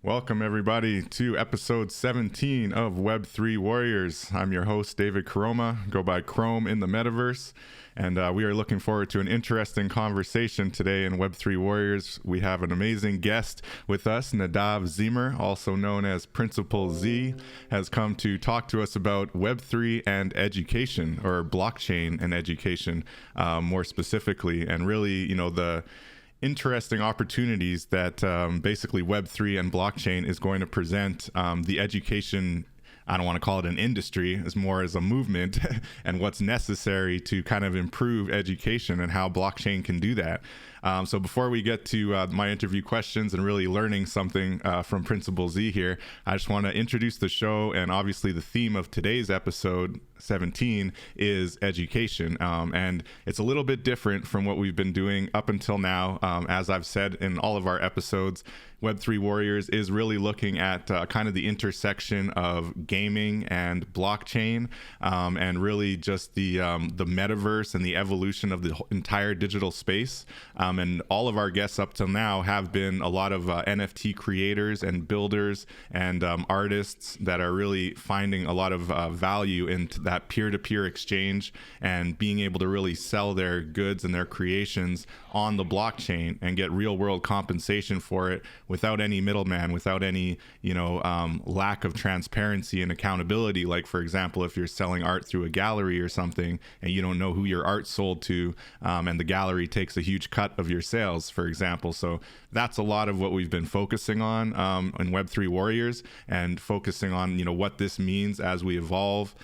Welcome, everybody, to episode 17 of Web3 Warriors. I'm your host, David Krome, go by Krome in the metaverse, and we are looking forward to an interesting conversation today in Web3 Warriors. We have an amazing guest with us. Nadav Zeimer, also known as Principal Z, has come to talk to us about Web3 and education, or blockchain and education, more specifically, and really, the interesting opportunities that basically Web3 and blockchain is going to present the education. I don't want to call it an industry, as more as a movement and what's necessary to kind of improve education and how blockchain can do that. So before we get to my interview questions and really learning something from Principal Z here, I just want to introduce the show. And obviously the theme of today's episode 17 is education. And it's a little bit different from what we've been doing up until now. As I've said in all of our episodes, Web3 Warriors is really looking at kind of the intersection of gaming and blockchain, and really just the metaverse and the evolution of the entire digital space. And all of our guests up till now have been a lot of NFT creators and builders and artists that are really finding a lot of value into that peer-to-peer exchange and being able to really sell their goods and their creations on the blockchain and get real-world compensation for it without any middleman, without any lack of transparency and accountability. Like, for example, if you're selling art through a gallery or something and you don't know who your art sold to, and the gallery takes a huge cut of your sales, for example. So that's a lot of what we've been focusing on in Web3 Warriors, and focusing on what this means as we evolve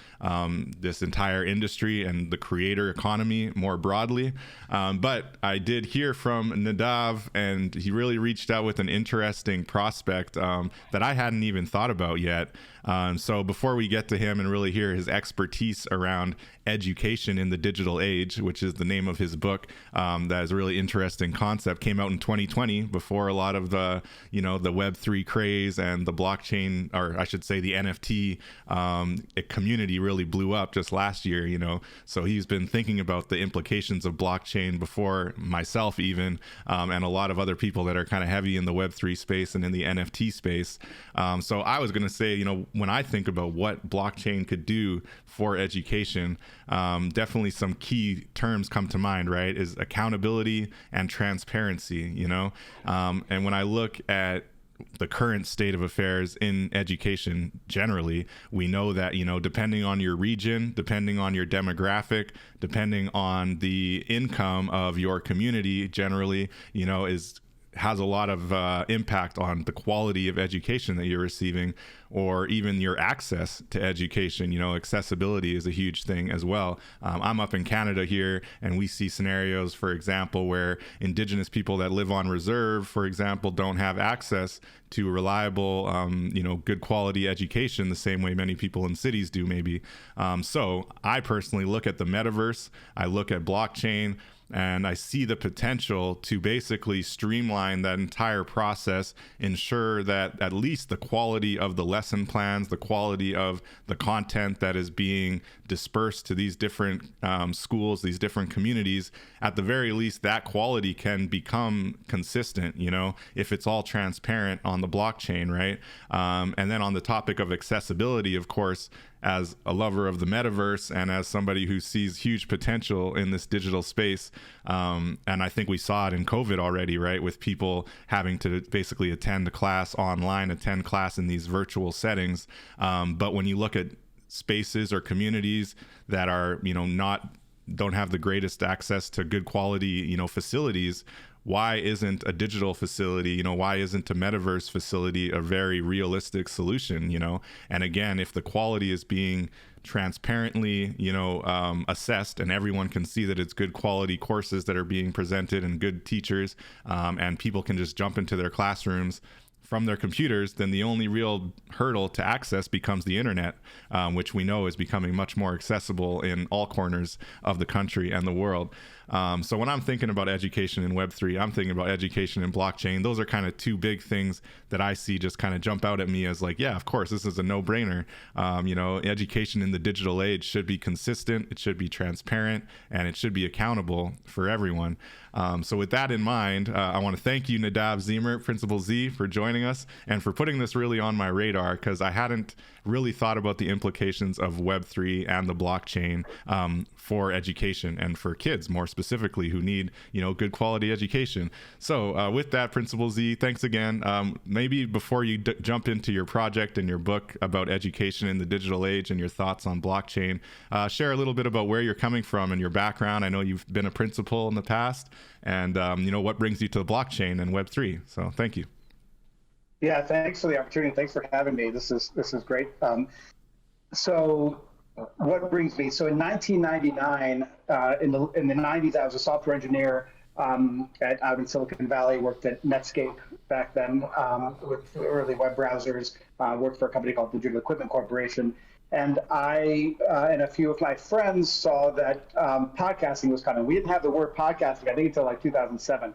this entire industry and the creator economy more broadly. But I did hear from Nadav, and he really reached out with an interesting prospect that I hadn't even thought about yet. So before we get to him and really hear his expertise around education in the digital age, which is the name of his book, that is a really interesting concept, came out in 2020 before a lot of the the Web3 craze and the blockchain, or I should say the NFT community really blew up just last year. So he's been thinking about the implications of blockchain before myself even, and a lot of other people that are kind of heavy in the Web3 space and in the NFT space. So I was going to say, when I think about what blockchain could do for education, definitely some key terms come to mind, right? Is accountability and transparency, and when I look at the current state of affairs in education generally, we know that, depending on your region, depending on your demographic, depending on the income of your community generally, has a lot of impact on the quality of education that you're receiving, or even your access to education. Accessibility is a huge thing as well. I'm up in Canada here, and we see scenarios, for example, where Indigenous people that live on reserve, for example, don't have access to reliable, good quality education the same way many people in cities do, maybe. So I personally look at the metaverse, I look at blockchain, and I see the potential to basically streamline that entire process, ensure that at least the quality of the lesson plans, the quality of the content that is being dispersed to these different schools, these different communities, at the very least, that quality can become consistent, if it's all transparent on the blockchain, right? And then on the topic of accessibility, of course, as a lover of the metaverse and as somebody who sees huge potential in this digital space, and I think we saw it in COVID already, right, with people having to basically attend class online, attend class in these virtual settings. But when you look at spaces or communities that are, don't have the greatest access to good quality, facilities, why isn't a digital facility, why isn't a metaverse facility a very realistic solution, And again, if the quality is being transparently, assessed, and everyone can see that it's good quality courses that are being presented and good teachers, and people can just jump into their classrooms from their computers, then the only real hurdle to access becomes the internet, which we know is becoming much more accessible in all corners of the country and the world. So when I'm thinking about education in Web3, I'm thinking about education in blockchain. Those are kind of two big things that I see just kind of jump out at me as like, yeah, of course, this is a no-brainer. Education in the digital age should be consistent, it should be transparent, and it should be accountable for everyone. So with that in mind, I want to thank you, Nadav Zeimer, Principal Z, for joining joining us and for putting this really on my radar, because I hadn't really thought about the implications of Web3 and the blockchain for education and for kids more specifically who need, good quality education. So with that, Principal Z, thanks again. Maybe before you jump into your project and your book about education in the digital age and your thoughts on blockchain, share a little bit about where you're coming from and your background. I know you've been a principal in the past, and what brings you to blockchain and Web3. So thank you. Yeah, thanks for the opportunity. Thanks for having me. This is great. So what brings me? So in 1999, in the 90s, I was a software engineer out in Silicon Valley. Worked at Netscape back then with early web browsers. Worked for a company called Digital Equipment Corporation. And I and a few of my friends saw that podcasting was coming. We didn't have the word podcasting, I think, until like 2007.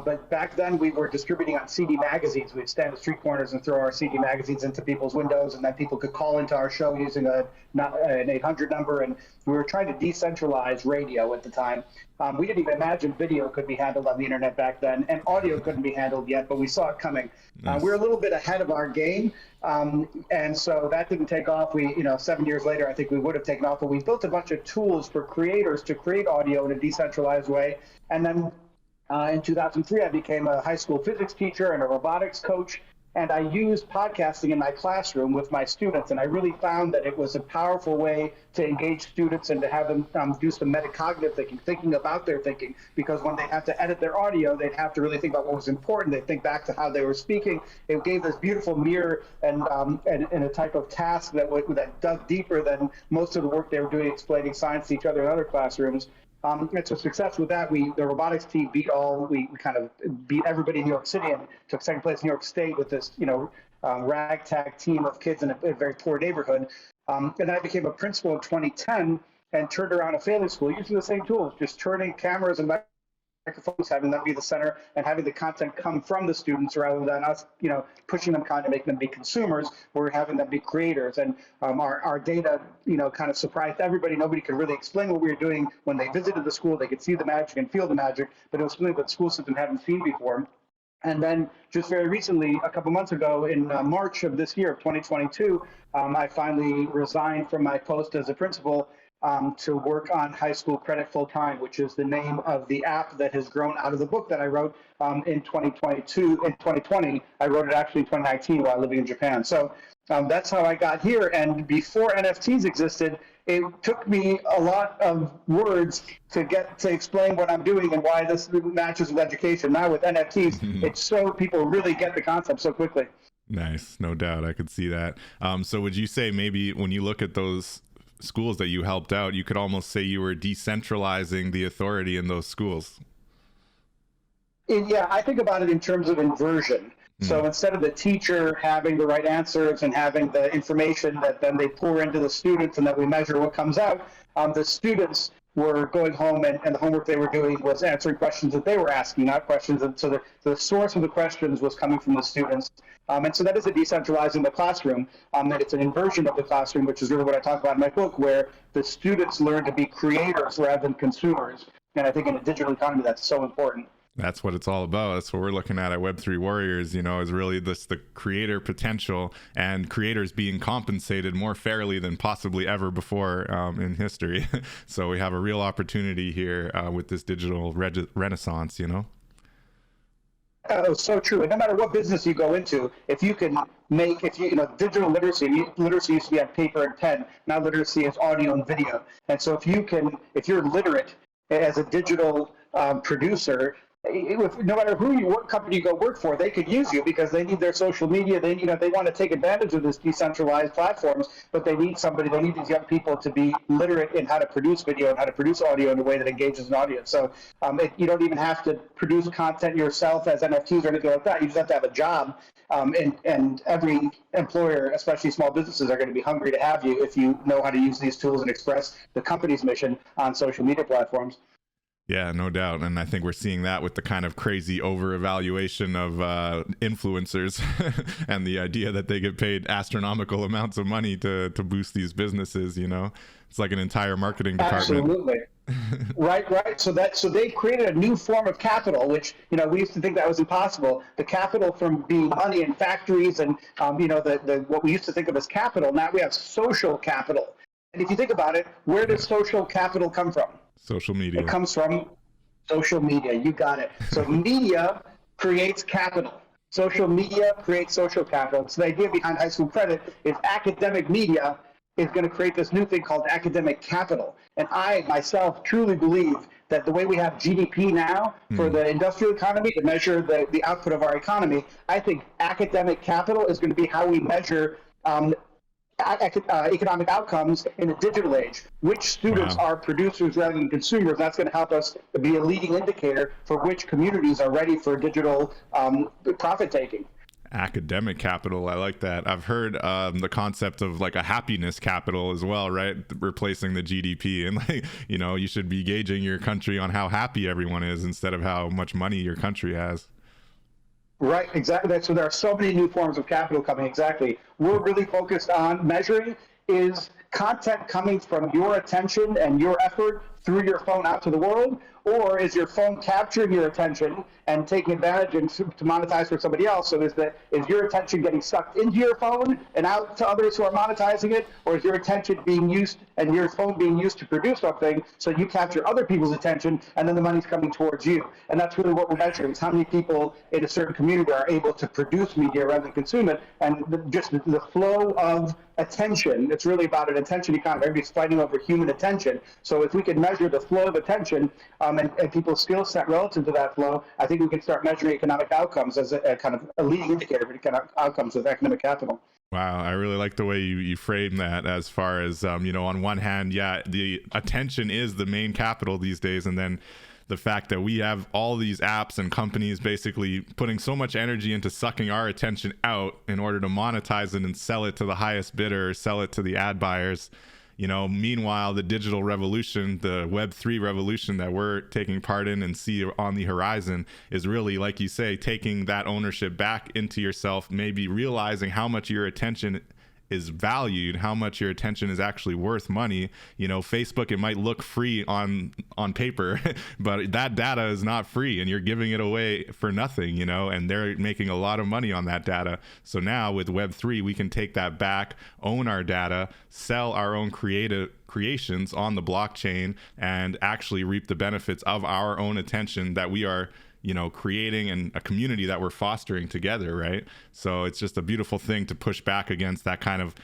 But back then we were distributing on CD magazines. We'd stand at street corners and throw our CD magazines into people's windows, and then people could call into our show using an 800 number. And we were trying to decentralize radio at the time. We didn't even imagine video could be handled on the internet back then, and audio couldn't be handled yet, but we saw it coming. Nice. We were a little bit ahead of our game, and so that didn't take off. 7 years later, I think we would have taken off, but we built a bunch of tools for creators to create audio in a decentralized way. And then in 2003, I became a high school physics teacher and a robotics coach, and I used podcasting in my classroom with my students, and I really found that it was a powerful way to engage students and to have them do some metacognitive thinking about their thinking, because when they have to edit their audio, they'd have to really think about what was important. They'd think back to how they were speaking. It gave this beautiful mirror and a type of task that dug deeper than most of the work they were doing explaining science to each other in other classrooms. And so success with that, the robotics team we kind of beat everybody in New York City and took second place in New York State with this, ragtag team of kids in a very poor neighborhood. And then I became a principal in 2010 and turned around a failing school using the same tools, just turning cameras and microphones, having them be the center, and having the content come from the students rather than us, pushing them kind of making them be consumers. We're having them be creators. And our data, kind of surprised everybody. Nobody could really explain what we were doing when they visited the school. They could see the magic and feel the magic, but it was something that the school system hadn't seen before. And then just very recently, a couple months ago, in March of this year, of 2022, I finally resigned from my post as a principal to work on high school credit full time, which is the name of the app that has grown out of the book that I wrote in 2020. I wrote it actually in 2019 while living in Japan. So that's how I got here. And before NFTs existed, it took me a lot of words to explain what I'm doing and why this matches with education. Now with NFTs, it's so people really get the concept so quickly. Nice, no doubt. I could see that. So would you say maybe when you look at those schools that you helped out, you could almost say you were decentralizing the authority in those schools? Yeah, I think about it in terms of inversion. So instead of the teacher having the right answers and having the information that then they pour into the students and that we measure what comes out, the students were going home and the homework they were doing was answering questions that they were asking, not questions. And so the source of the questions was coming from the students. And so that is a decentralizing the classroom. And it's an inversion of the classroom, which is really what I talk about in my book, where the students learn to be creators rather than consumers. And I think in a digital economy, that's so important. That's what it's all about. That's what we're looking at Web3 Warriors, is really the creator potential and creators being compensated more fairly than possibly ever before in history. So we have a real opportunity here with this digital renaissance, Oh, so true. And no matter what business you go into, if you can digital literacy used to be on paper and pen. Now literacy is audio and video. And so if you're literate as a digital producer, no matter what company you go work for, they could use you because they need their social media. They want to take advantage of this decentralized platforms, but they need these young people to be literate in how to produce video and how to produce audio in a way that engages an audience. So you don't even have to produce content yourself as NFTs or anything like that. You just have to have a job. And every employer, especially small businesses, are going to be hungry to have you if you know how to use these tools and express the company's mission on social media platforms. Yeah, no doubt. And I think we're seeing that with the kind of crazy over-evaluation of influencers and the idea that they get paid astronomical amounts of money to boost these businesses, It's like an entire marketing department. Absolutely. Right. So they created a new form of capital, which we used to think that was impossible. The capital from being money in factories and the what we used to think of as capital. Now we have social capital. And if you think about it, where does social capital come from? Social It media. comes from social media. You got it. So media creates capital. Social media creates social capital. So the idea behind high school credit is academic media is going to create this new thing called academic capital. And I myself truly believe that the way we have GDP now for the industrial economy to measure the output of our economy, I think academic capital is going to be how we measure economic outcomes in the digital age. Which students Wow. are producers rather than consumers? That's going to help us be a leading indicator for which communities are ready for digital profit taking. Academic capital, I like that. I've heard the concept of like a happiness capital as well, right? Replacing the GDP, and like, you should be gauging your country on how happy everyone is instead of how much money your country has. Right, exactly. So there are so many new forms of capital coming. Exactly. We're really focused on measuring is content coming from your attention and your effort through your phone out to the world, or is your phone capturing your attention and taking advantage and to monetize for somebody else? So is your attention getting sucked into your phone and out to others who are monetizing it, or is your attention being used and your phone being used to produce something so you capture other people's attention and then the money's coming towards you? And that's really what we're measuring, is how many people in a certain community are able to produce media rather than consume it, and just the flow of attention. It's really about an attention economy. Everybody's fighting over human attention. So if we can measure the flow of attention and people's skill set relative to that flow, I think we can start measuring economic outcomes as a kind of a leading indicator for economic outcomes with economic capital. Wow, I really like the way you frame that, as far as, on one hand, yeah, the attention is the main capital these days. And then the fact that we have all these apps and companies basically putting so much energy into sucking our attention out in order to monetize it and sell it to the highest bidder, or sell it to the ad buyers. Meanwhile, the digital revolution, the Web3 revolution that we're taking part in and see on the horizon, is really, like you say, taking that ownership back into yourself, maybe realizing how much your attention is valued, how much your attention is actually worth money. Facebook, it might look free on paper, but that data is not free, and you're giving it away for nothing, and they're making a lot of money on that data. So now with Web3, we can take that back, own our data, sell our own creations on the blockchain, and actually reap the benefits of our own attention that we are creating, and a community that we're fostering together, right? So it's just a beautiful thing to push back against that kind of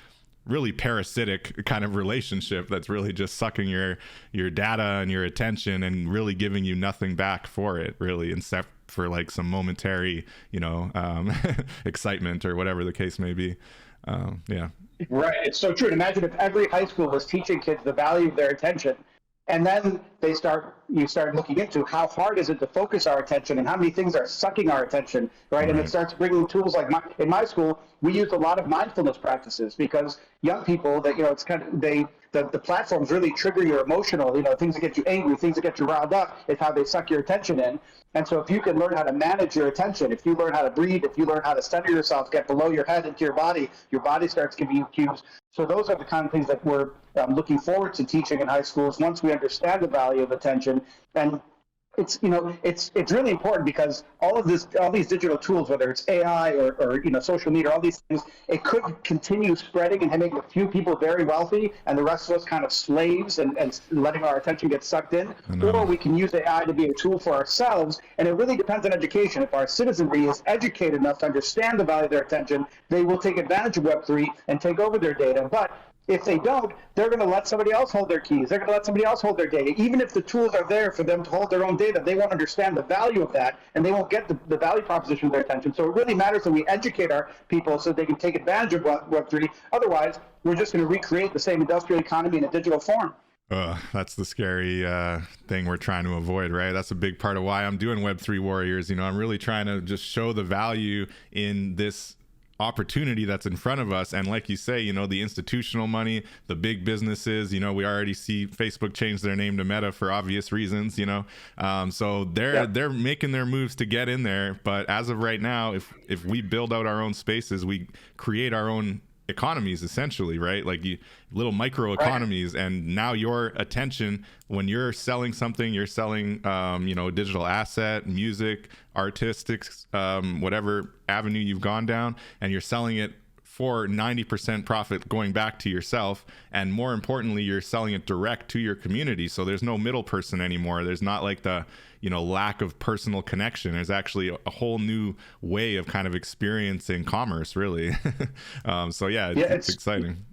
really parasitic kind of relationship that's really just sucking your data and your attention and really giving you nothing back for it, really, except for like some momentary, excitement or whatever the case may be. Yeah. Right. It's so true. And imagine if every high school was teaching kids the value of their attention. And then you start looking into how hard is it to focus our attention and how many things are sucking our attention, right? And it starts bringing tools like in my school, we used a lot of mindfulness practices, because young people that, it's kind of, the platforms really trigger your emotional, things that get you angry, things that get you riled up is how they suck your attention in. And so if you can learn how to manage your attention, if you learn how to breathe, if you learn how to center yourself, get below your head into your body starts giving you cues. So those are the kind of things that we're looking forward to teaching in high schools once we understand the value of attention. And it's really important, because all these digital tools, whether it's AI or social media, all these things, it could continue spreading and make a few people very wealthy and the rest of us kind of slaves and letting our attention get sucked in. Or we can use AI to be a tool for ourselves, and it really depends on education. If our citizenry is educated enough to understand the value of their attention, they will take advantage of Web3 and take over their data. But if they don't, they're going to let somebody else hold their keys. They're going to let somebody else hold their data. Even if the tools are there for them to hold their own data, they won't understand the value of that, and they won't get the value proposition of their attention. So it really matters that we educate our people so they can take advantage of Web3. Otherwise, we're just going to recreate the same industrial economy in a digital form. That's the scary thing we're trying to avoid, right? That's a big part of why I'm doing Web3 Warriors. I'm really trying to just show the value in this opportunity that's in front of us. And like you say, the institutional money, the big businesses, we already see Facebook change their name to Meta for obvious reasons, so they're making their moves to get in there. But as of right now, if we build out our own spaces, we create our own economies essentially, right? Like little micro economies. Right. And now your attention, when you're selling something, you're selling, digital asset, music, artistic, whatever avenue you've gone down, and you're selling it for 90% profit going back to yourself. And more importantly, you're selling it direct to your community. So there's no middle person anymore. There's not like the, lack of personal connection. There's actually a whole new way of kind of experiencing commerce, really. It's exciting.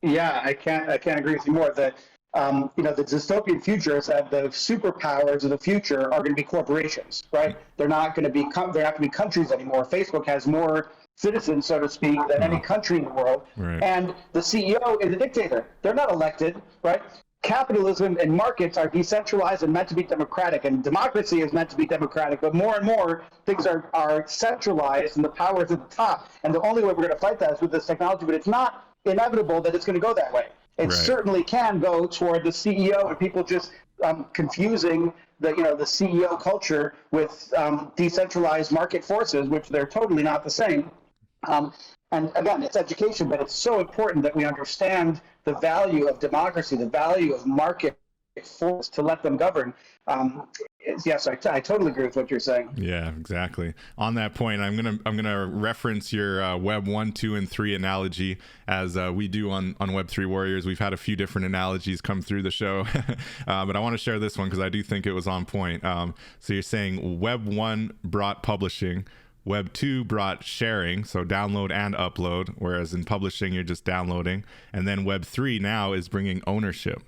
Yeah, I can't agree with you more. That the dystopian future is that the superpowers of the future are going to be corporations, right? They're not going to be countries anymore. Facebook has more citizens, so to speak, than any country in the world. Right. And the CEO is a dictator. They're not elected, right? Capitalism and markets are decentralized and meant to be democratic, and democracy is meant to be democratic, but more and more things are centralized and the power is at the top. And the only way we're going to fight that is with this technology, but it's not inevitable that it's going to go that way. It certainly can go toward the CEO and people just confusing the CEO culture with decentralized market forces, which they're totally not the same. And again, it's education, but it's so important that we understand the value of democracy, the value of market force to let them govern. Yes, I totally agree with what you're saying. Yeah, exactly. On that point, I'm gonna reference your Web 1, 2, and 3 analogy, as we do on Web3 Warriors. We've had a few different analogies come through the show, but I want to share this one because I do think it was on point. So you're saying Web 1 brought publishing. Web 2 brought sharing, so download and upload, whereas in publishing, you're just downloading. And then Web 3 now is bringing ownership,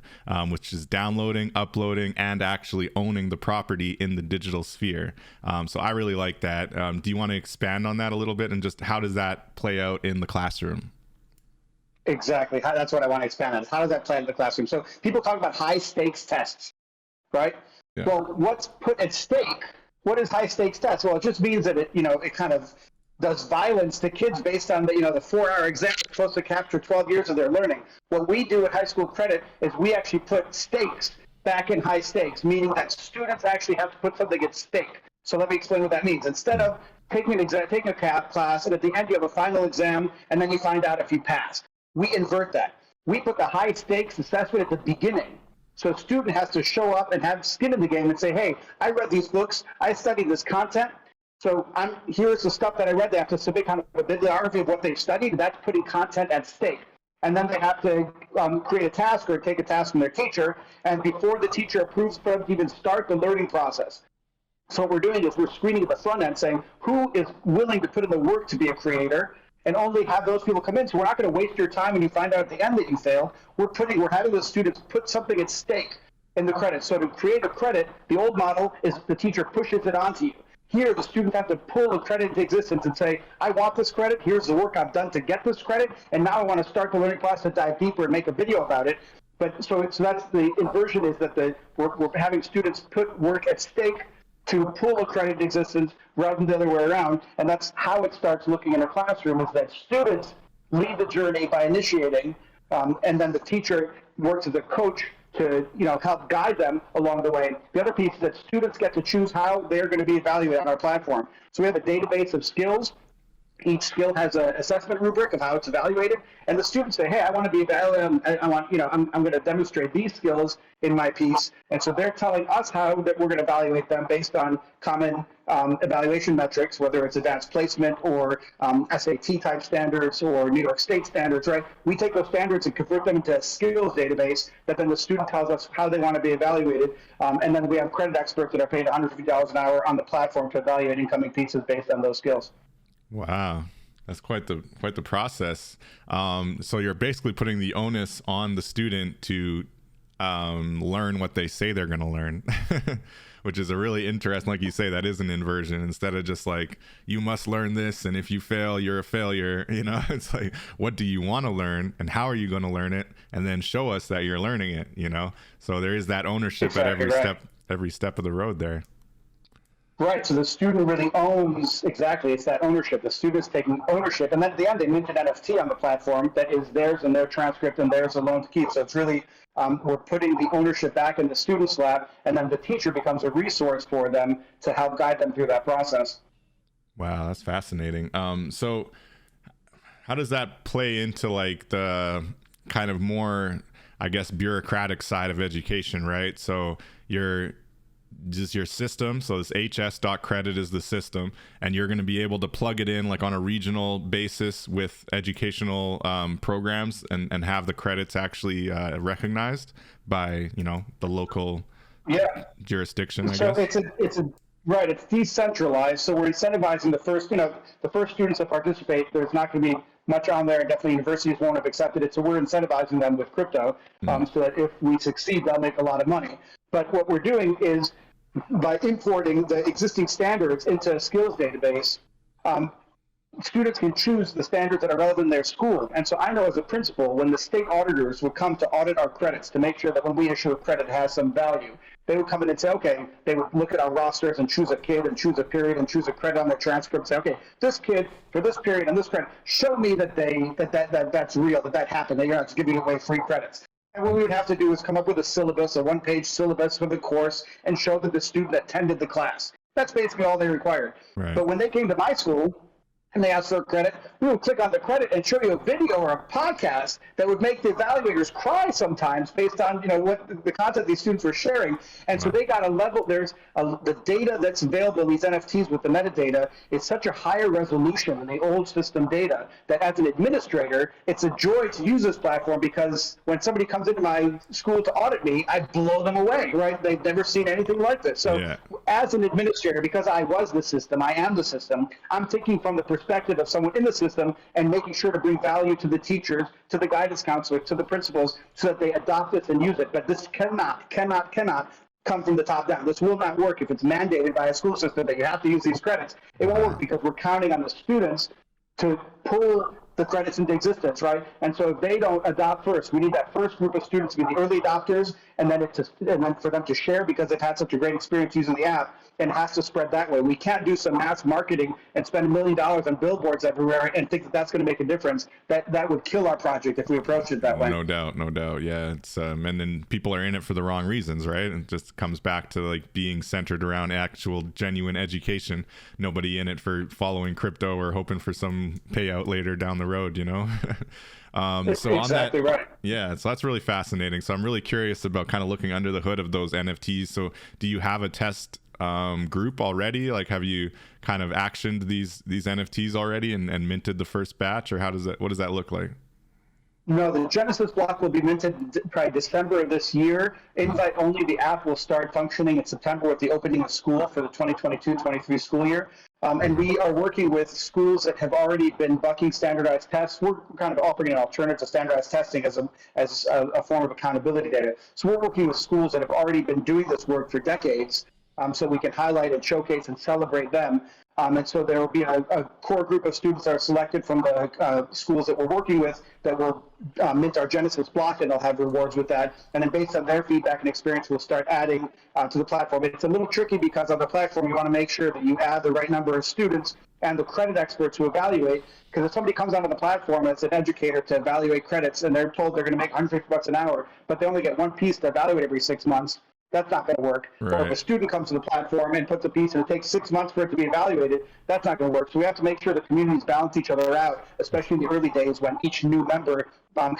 which is downloading, uploading, and actually owning the property in the digital sphere. So I really like that. Do you want to expand on that a little bit, and just how does that play out in the classroom? Exactly. That's what I want to expand on. How does that play in the classroom? So people talk about high stakes tests, right? Yeah. Well, what's put at stake? What is high stakes test? Well, it just means that it kind of does violence to kids based on the 4-hour exam that's supposed to capture 12 years of their learning. What we do at High School Credit is we actually put stakes back in high stakes, meaning that students actually have to put something at stake. So let me explain what that means. Instead of taking a class, and at the end you have a final exam, and then you find out if you pass. We invert that. We put the high stakes assessment at the beginning. So a student has to show up and have skin in the game and say, hey, I read these books, I studied this content, so here's the stuff that I read. They have to submit kind of a bibliography of what they've studied. That's putting content at stake. And then they have to create a task or take a task from their teacher, and before the teacher approves for them to even start the learning process. So what we're doing is we're screening at the front end, saying who is willing to put in the work to be a creator, and only have those people come in. So we're not going to waste your time when you find out at the end that you failed. We're having the students put something at stake in the credit. So to create a credit, the old model is the teacher pushes it onto you. Here, the students have to pull a credit into existence and say, I want this credit, here's the work I've done to get this credit, and now I want to start the learning process to dive deeper and make a video about it. But so that's the inversion, is that we're having students put work at stake to pull a credit into existence rather than the other way around. And that's how it starts looking in a classroom, is that students lead the journey by initiating, and then the teacher works as a coach to help guide them along the way. The other piece is that students get to choose how they're going to be evaluated on our platform. So we have a database of skills. Each skill has an assessment rubric of how it's evaluated, and the students say, hey, I want to be evaluated, I'm going to demonstrate these skills in my piece. And so they're telling us how that we're going to evaluate them based on common evaluation metrics, whether it's advanced placement or SAT type standards or New York State standards, right? We take those standards and convert them into a skills database that then the student tells us how they want to be evaluated. And then we have credit experts that are paid $150 an hour on the platform to evaluate incoming pieces based on those skills. Wow, that's quite the process. So you're basically putting the onus on the student to learn what they say they're going to learn, which is a really interesting, like you say, that is an inversion. Instead of just like, you must learn this, and if you fail, you're a failure. It's like, what do you want to learn, and how are you going to learn it, and then show us that you're learning it. So there is that ownership at every step of the road there. Right, so the student really owns, exactly, it's that ownership. The student's taking ownership, and then at the end they mint an NFT on the platform that is theirs and their transcript and theirs alone to keep. So it's really, we're putting the ownership back in the student's lap, and then the teacher becomes a resource for them to help guide them through that process. Wow, that's fascinating. So How does that play into like the kind of more, I guess, bureaucratic side of education, right? So your system, so this hs.credit is the system, and you're going to be able to plug it in like on a regional basis with educational programs and have the credits actually recognized by, you know, the local jurisdiction, I guess. It's decentralized, so we're incentivizing the first students that participate. There's not going to be much on there, and definitely universities won't have accepted it, so we're incentivizing them with crypto, so that if we succeed, they'll make a lot of money. But what we're doing is, by importing the existing standards into a skills database, students can choose the standards that are relevant in their school. And so I know as a principal, when the state auditors would come to audit our credits to make sure that when we issue a credit, it has some value, they would come in and say, okay, they would look at our rosters and choose a kid and choose a period and choose a credit on their transcript and say, okay, this kid for this period and this credit, show me that that's real, that happened, that you're not just giving away free credits. And what we would have to do is come up with a syllabus, a one-page syllabus for the course, and show that the student attended the class. That's basically all they required. Right. But when they came to my school, and they asked for credit, we would click on the credit and show you a video or a podcast that would make the evaluators cry sometimes based on, you know, what the content these students were sharing. And so they got a level, the data that's available in these NFTs with the metadata is such a higher resolution than the old system data that as an administrator, it's a joy to use this platform, because when somebody comes into my school to audit me, I blow them away, right? They've never seen anything like this. So as an administrator, because I was the system, I am the system, I'm thinking from the perspective of someone in the system and making sure to bring value to the teachers, to the guidance counselors, to the principals, so that they adopt this and use it. But this cannot come from the top down. This will not work if it's mandated by a school system that you have to use these credits. It won't work because we're counting on the students to pull the credits into existence, right? And so if they don't adopt first, we need that first group of students to be the early adopters, and then for them to share because they've had such a great experience using the app, and it has to spread that way. We can't do some mass marketing and spend $1 million on billboards everywhere and think that that's going to make a difference. That would kill our project if we approach it that way. No doubt. Yeah, it's and then people are in it for the wrong reasons, right? It just comes back to like being centered around actual genuine education. Nobody in it for following crypto or hoping for some payout later down the road, you know. So exactly on that, right. Yeah, so that's really fascinating. So I'm really curious about kind of looking under the hood of those NFTs. So do you have a test group already? Like, have you kind of actioned these NFTs already and minted the first batch, or what does that look like? No, the Genesis block will be minted probably December of this year. Invite only. The app will start functioning in September with the opening of school for the 2022-23 school year. And we are working with schools that have already been bucking standardized tests. We're kind of offering an alternative to standardized testing as a form of accountability data. So we're working with schools that have already been doing this work for decades, so we can highlight and showcase and celebrate them. And so there will be a core group of students that are selected from the schools that we're working with that will mint our Genesis block, and they'll have rewards with that. And then based on their feedback and experience, we'll start adding to the platform. It's a little tricky because on the platform, you want to make sure that you add the right number of students and the credit experts who evaluate. Because if somebody comes onto the platform as an educator to evaluate credits and they're told they're going to make $150 an hour, but they only get one piece to evaluate every 6 months, that's not going to work. Right. Or if a student comes to the platform and puts a piece and it takes 6 months for it to be evaluated, that's not going to work. So we have to make sure the communities balance each other out, especially in the early days when each new member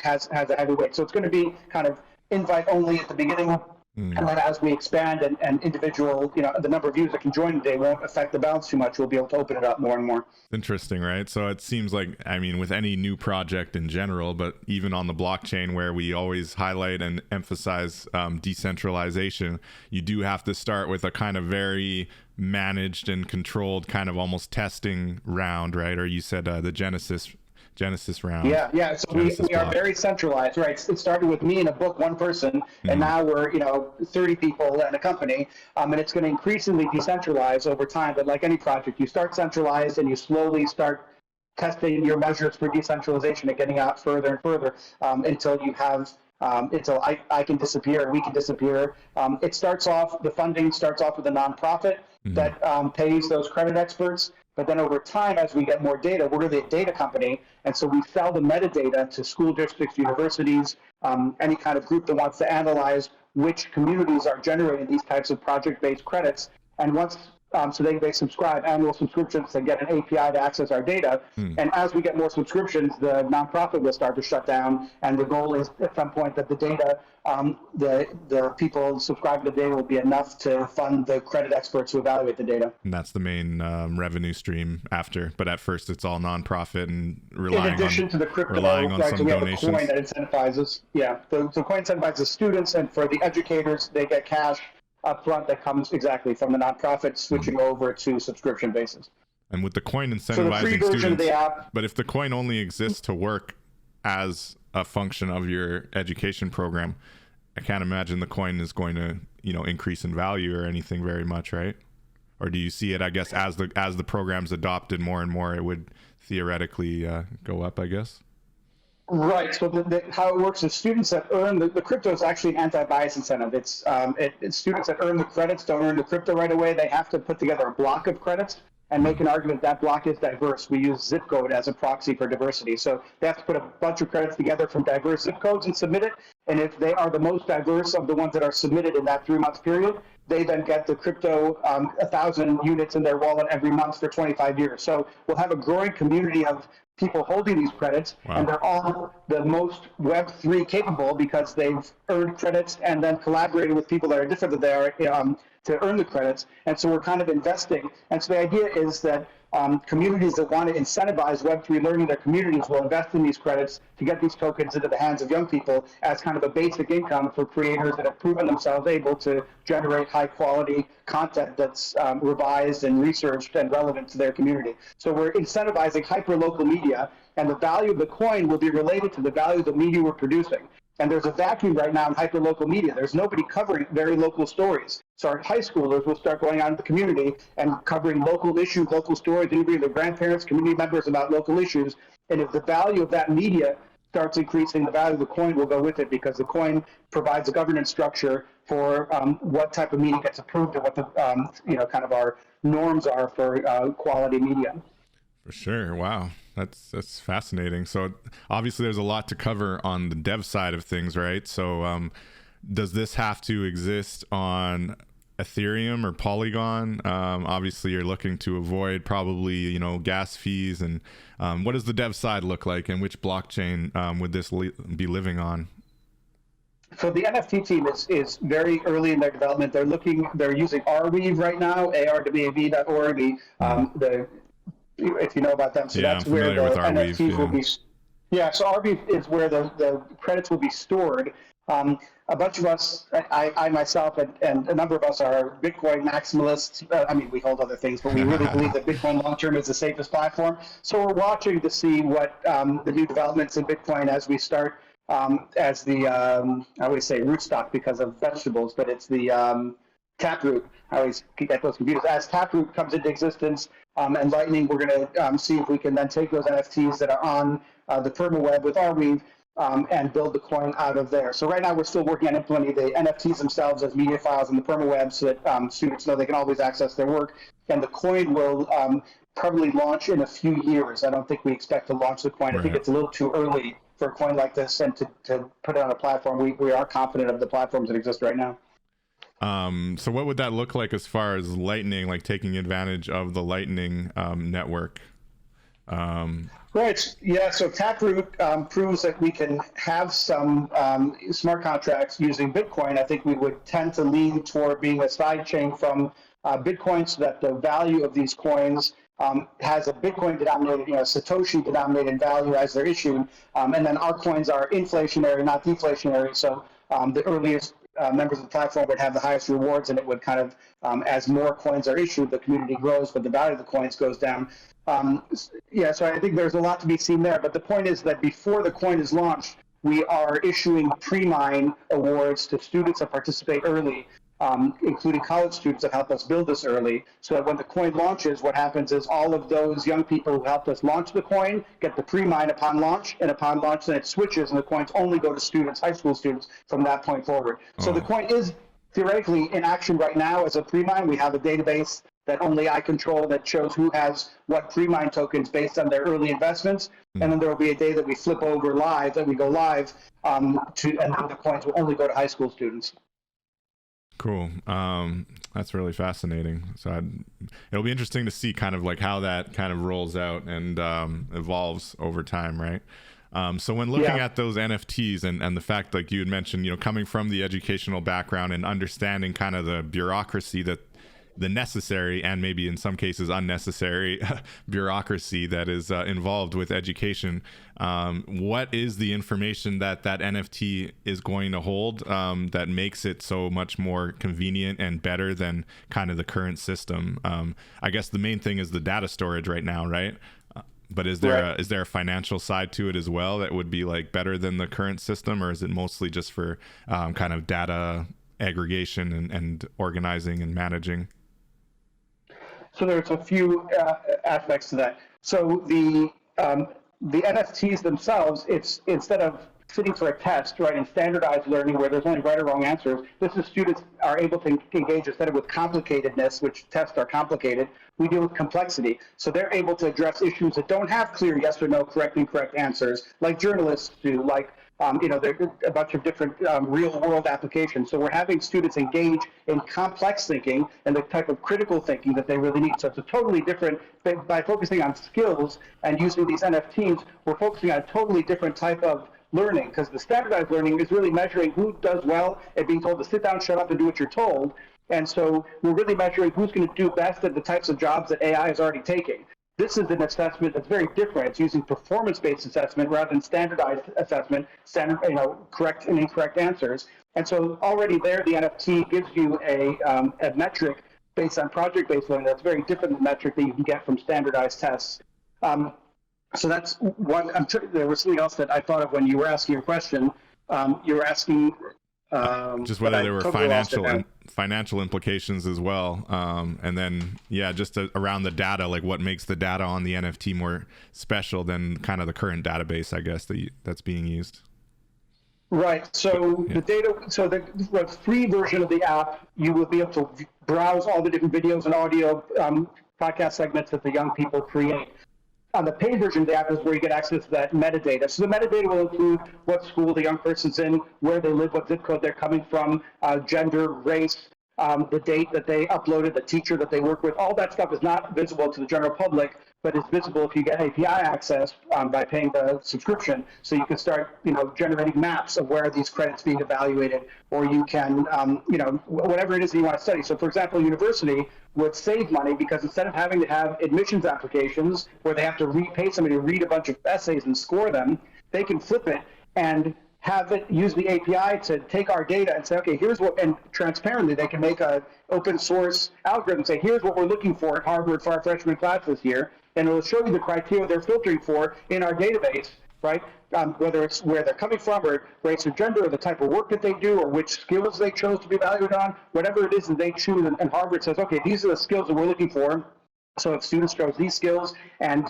has a heavy weight. So it's going to be kind of invite only at the beginning. And then as we expand and individual, the number of users that can join today won't affect the balance too much. We'll be able to open it up more and more. Interesting, right? So it seems like, I mean, with any new project in general, but even on the blockchain where we always highlight and emphasize decentralization, you do have to start with a kind of very managed and controlled kind of almost testing round, right? Or you said the Genesis round. Yeah. So we are very centralized, right? It started with me in a book, one person, and now we're 30 people in a company, and it's going to increasingly decentralize over time. But like any project, you start centralized and you slowly start testing your measures for decentralization and getting out further and further until you have. Until I can disappear and we can disappear. The funding starts off with a nonprofit that pays those credit experts. But then over time, as we get more data, we're really a data company. And so we sell the metadata to school districts, universities, any kind of group that wants to analyze which communities are generating these types of project-based credits. And once So they subscribe annual subscriptions to get an API to access our data. And as we get more subscriptions, the nonprofit will start to shut down. And the goal is at some point that the data, the people subscribing to the data will be enough to fund the credit experts who evaluate the data. And that's the main revenue stream after. But at first, it's all nonprofit and relying in addition on, to the crypto, relying on right? some So we have donations. a coin that incentivizes. Yeah, the coin incentivizes students, and for the educators, they get cash up front that comes exactly from the nonprofit switching over to subscription basis. And with the coin So the free incentivizing version students, of the app, but if the coin only exists to work as a function of your education program, I can't imagine the coin is going to, increase in value or anything very much, right? Or do you see it, I guess, as the program's adopted more and more, it would theoretically go up, I guess? right. So how it works is students that earn the crypto is actually an anti-bias incentive. It's students that earn the credits don't earn the crypto right away. They have to put together a block of credits and make an argument that block is diverse. We use zip code as a proxy for diversity. So they have to put a bunch of credits together from diverse zip codes and submit it. And if they are the most diverse of the ones that are submitted in that 3-month period, they then get the crypto 1,000 units in their wallet every month for 25 years. So we'll have a growing community of people holding these credits, and they're all the most Web3 capable because they've earned credits and then collaborated with people that are different than they are to earn the credits. And so we're kind of investing. And so the idea is that communities that want to incentivize Web3 learning, their communities will invest in these credits to get these tokens into the hands of young people as kind of a basic income for creators that have proven themselves able to generate high quality content that's revised and researched and relevant to their community. So we're incentivizing hyper-local media, and the value of the coin will be related to the value of the media we're producing. And there's a vacuum right now in hyper-local media. There's nobody covering very local stories. So our high schoolers will start going out in the community and covering local issues, local stories, interviewing their grandparents, community members about local issues. And if the value of that media starts increasing, the value of the coin will go with it, because the coin provides a governance structure for what type of media gets approved and what the kind of our norms are for quality media. For sure. Wow. That's fascinating. So obviously there's a lot to cover on the dev side of things, right? So does this have to exist on Ethereum or Polygon? Obviously you're looking to avoid probably, gas fees, and what does the dev side look like, and which blockchain would this be living on? So the NFT team is very early in their development. They're using Arweave right now, arwav.org. If you know about them. So that's where the NFTs will be. Yeah, so Arweave is where the credits will be stored. A bunch of us, I myself, and a number of us are Bitcoin maximalists. We hold other things, but we really believe that Bitcoin long-term is the safest platform. So we're watching to see what the new developments in Bitcoin as we start, as the, I always say rootstock because of vegetables, but it's the Taproot. I always get those confused. As Taproot comes into existence and Lightning, we're going to see if we can then take those NFTs that are on the permaweb with Arweave and build the coin out of there. So right now we're still working on implementing the NFTs themselves as media files in the permaweb so that students know they can always access their work. And the coin will probably launch in a few years. I don't think we expect to launch the coin. I think it's a little too early for a coin like this, and to put it on a platform. We are confident of the platforms that exist right now. So what would that look like as far as Lightning, like taking advantage of the Lightning network? Right. Yeah. So Taproot proves that we can have some smart contracts using Bitcoin. I think we would tend to lean toward being a side chain from Bitcoin, so that the value of these coins has a Bitcoin denominated, Satoshi denominated value as they're issued. And then our coins are inflationary, not deflationary. So the earliest members of the platform would have the highest rewards, and it would kind of, as more coins are issued, the community grows, but the value of the coins goes down. So I think there's a lot to be seen there. But the point is that before the coin is launched, we are issuing pre-mine awards to students that participate early, including college students that help us build this early, so that when the coin launches, what happens is all of those young people who helped us launch the coin get the pre-mine upon launch, and upon launch then it switches, and the coins only go to students, high school students, from that point forward. So the coin is theoretically in action right now as a pre-mine. We have a database that only I control that shows who has what pre-mine tokens based on their early investments. And then there will be a day that we flip over live, that we go live, and then the coins will only go to high school students. Cool. That's really fascinating. So it'll be interesting to see kind of like how that kind of rolls out and evolves over time, right? So when looking at those NFTs and the fact, like you had mentioned, coming from the educational background and understanding kind of the bureaucracy, that the necessary and maybe in some cases unnecessary bureaucracy that is involved with education, what is the information that NFT is going to hold that makes it so much more convenient and better than kind of the current system? I guess the main thing is the data storage right now, right? But is there a financial side to it as well that would be like better than the current system, or is it mostly just for kind of data aggregation and organizing and managing? So there's a few aspects to that. So the NFTs themselves, it's instead of sitting for a test, right, in standardized learning where there's only right or wrong answers, this is students are able to engage instead of with complicatedness, which tests are complicated, we deal with complexity. So they're able to address issues that don't have clear yes or no, correct and incorrect answers, like journalists do, like there are a bunch of different real-world applications. So we're having students engage in complex thinking and the type of critical thinking that they really need. So it's a totally different, by focusing on skills and using these NFTs, we're focusing on a totally different type of learning, because the standardized learning is really measuring who does well and being told to sit down, shut up, and do what you're told. And so we're really measuring who's going to do best at the types of jobs that AI is already taking. This is an assessment that's very different. It's using performance-based assessment rather than standardized assessment, correct and incorrect answers. And so already there, the NFT gives you a metric based on project-based learning that's very different than the metric that you can get from standardized tests. So that's one. There was something else that I thought of when you were asking your question. You were asking just whether there were financial implications as well, and then just around the data, like what makes the data on the NFT more special than kind of the current database, I guess, that's being used. Right. So the data. So the free version of the app, you will be able to browse all the different videos and audio podcast segments that the young people create. On the paid version of the app is where you get access to that metadata. So the metadata will include what school the young person's in, where they live, what zip code they're coming from, gender, race, the date that they uploaded, the teacher that they work with. All that stuff is not visible to the general public, but is visible if you get API access by paying the subscription. So you can start, generating maps of where these credits being evaluated, or you can, whatever it is that you want to study. So, for example, university would save money because instead of having to have admissions applications where they have to pay somebody to read a bunch of essays and score them, they can flip it and have it use the API to take our data and say, okay, here's what, and transparently they can make a open source algorithm, say, here's what we're looking for at Harvard for our freshman class this year, and it'll show you the criteria they're filtering for in our database, right? Whether it's where they're coming from, or race or gender, or the type of work that they do, or which skills they chose to be evaluated on, whatever it is that they choose, and Harvard says, okay, these are the skills that we're looking for. So if students chose these skills, and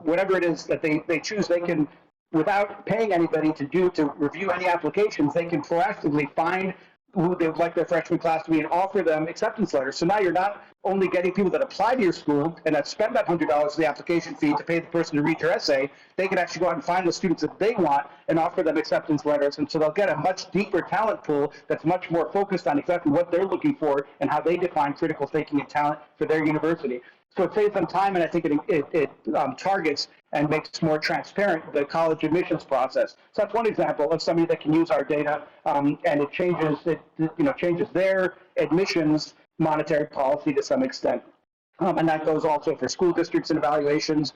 whatever it is that they choose, they can, without paying anybody to review any applications, they can proactively find who they would like their freshman class to be and offer them acceptance letters. So now you're not only getting people that apply to your school and that spend that $100 for the application fee to pay the person to read your essay, they can actually go out and find the students that they want and offer them acceptance letters. And so they'll get a much deeper talent pool that's much more focused on exactly what they're looking for and how they define critical thinking and talent for their university. So it saves them time, and I think it targets and makes more transparent the college admissions process. So that's one example of somebody that can use our data, and it changes their admissions monetary policy to some extent. And that goes also for school districts and evaluations,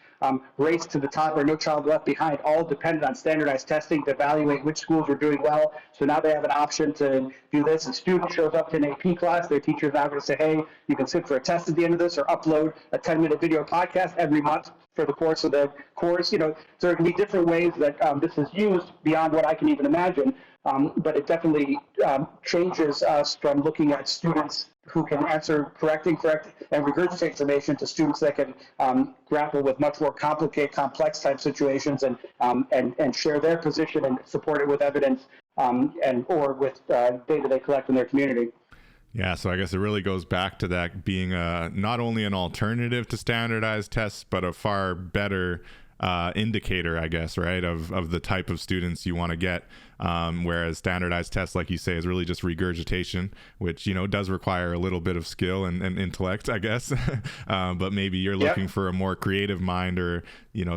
race to the top or no child left behind, all dependent on standardized testing to evaluate which schools are doing well. So now they have an option to do this. A student shows up to an AP class, their teacher is now going to say, hey, you can sit for a test at the end of this, or upload a 10-minute video podcast every month for the course of the course. So there can be different ways that this is used beyond what I can even imagine. But it definitely changes us from looking at students who can answer correct, incorrect, and regurgitate information to students that can grapple with much more complicated, complex type situations and share their position and support it with evidence or with data they collect in their community. Yeah, so I guess it really goes back to that being not only an alternative to standardized tests, but a far better indicator, I guess, right, of the type of students you want to get. Whereas standardized tests, like you say, is really just regurgitation, which, does require a little bit of skill and intellect, I guess. But maybe you're looking for a more creative mind, or,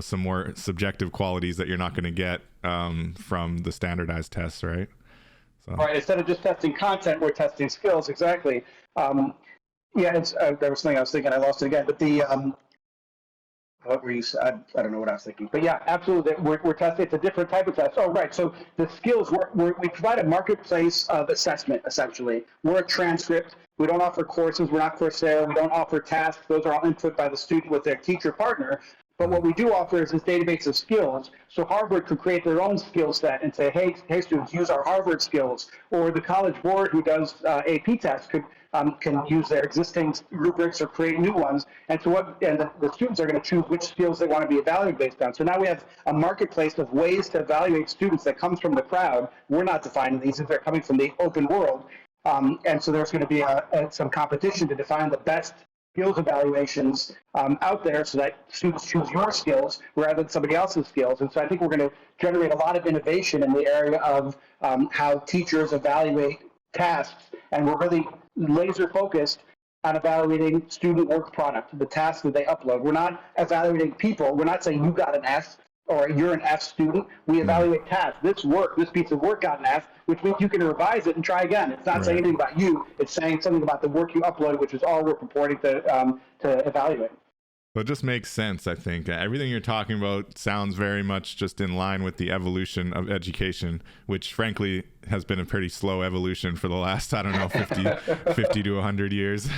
some more subjective qualities that you're not going to get from the standardized tests, right? So. Right. Instead of just testing content, we're testing skills. Exactly. There was something I was thinking. I lost it again. But what were you? I don't know what I was thinking. But yeah, absolutely. We're testing. It's a different type of test. Oh, right. So the skills, we provide a marketplace of assessment, essentially. We're a transcript. We don't offer courses. We're not Coursera. We don't offer tasks. Those are all input by the student with their teacher partner. But what we do offer is this database of skills. So Harvard could create their own skill set and say, hey, students, use our Harvard skills. Or the College Board, who does AP tests, can use their existing rubrics or create new ones. And so the students are going to choose which skills they want to be evaluated based on. So now we have a marketplace of ways to evaluate students that comes from the crowd. We're not defining these; they're coming from the open world. And so there's going to be some competition to define the best skills evaluations out there, so that students choose your skills rather than somebody else's skills. And so I think we're going to generate a lot of innovation in the area of how teachers evaluate tasks, and we're really laser focused on evaluating student work product, the tasks that they upload. We're not evaluating people. We're not saying you got an F or you're an F student. We evaluate tasks. This piece of work got an F, which means you can revise it and try again. It's not saying anything about you. It's saying something about the work you uploaded, which is all we're purporting to evaluate. Well, it just makes sense, I think. Everything you're talking about sounds very much just in line with the evolution of education, which frankly has been a pretty slow evolution for the last, 50 to 100 years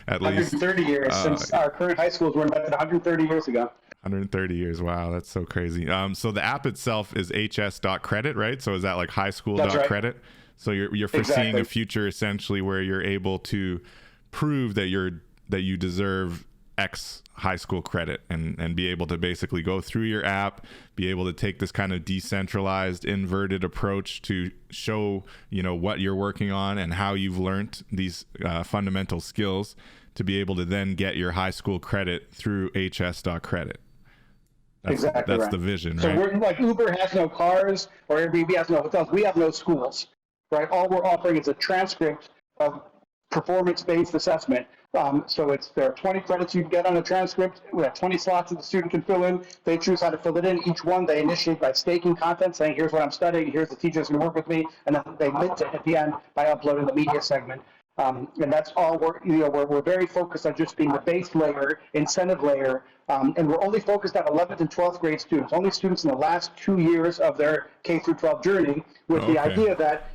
at least. 130 years since our current high schools were invented 130 years ago. 130 years. Wow, that's so crazy. So the app itself is hs.credit, right? So is that like highschool.credit? Right. So you're foreseeing a future essentially where you're able to prove that you deserve X high school credit and be able to basically go through your app, be able to take this kind of decentralized, inverted approach to show, what you're working on and how you've learned these fundamental skills to be able to then get your high school credit through hs.credit. That's the vision, right? So we're like Uber has no cars or Airbnb has no hotels. We have no schools, right? All we're offering is a transcript of performance-based assessment. So there are 20 credits you can get on a transcript. We have 20 slots that the student can fill in. They choose how to fill it in. Each one they initiate by staking content, saying, here's what I'm studying, here's the teacher that's going to work with me, and then they mint it at the end by uploading the media segment. And that's all we're very focused on just being the base layer, incentive layer, and we're only focused on 11th and 12th grade students, only students in the last 2 years of their K through 12 journey, with the idea that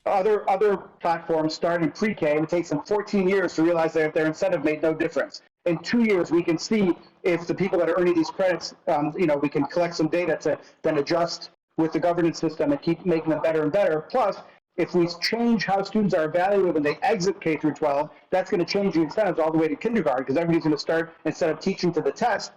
other platforms start in pre-K, and it takes them 14 years to realize that their incentive made no difference. In 2 years, we can see if the people that are earning these credits, we can collect some data to then adjust with the governance system and keep making them better and better. Plus, if we change how students are evaluated when they exit K through 12, that's going to change the incentives all the way to kindergarten, because everybody's going to start, instead of teaching to the test,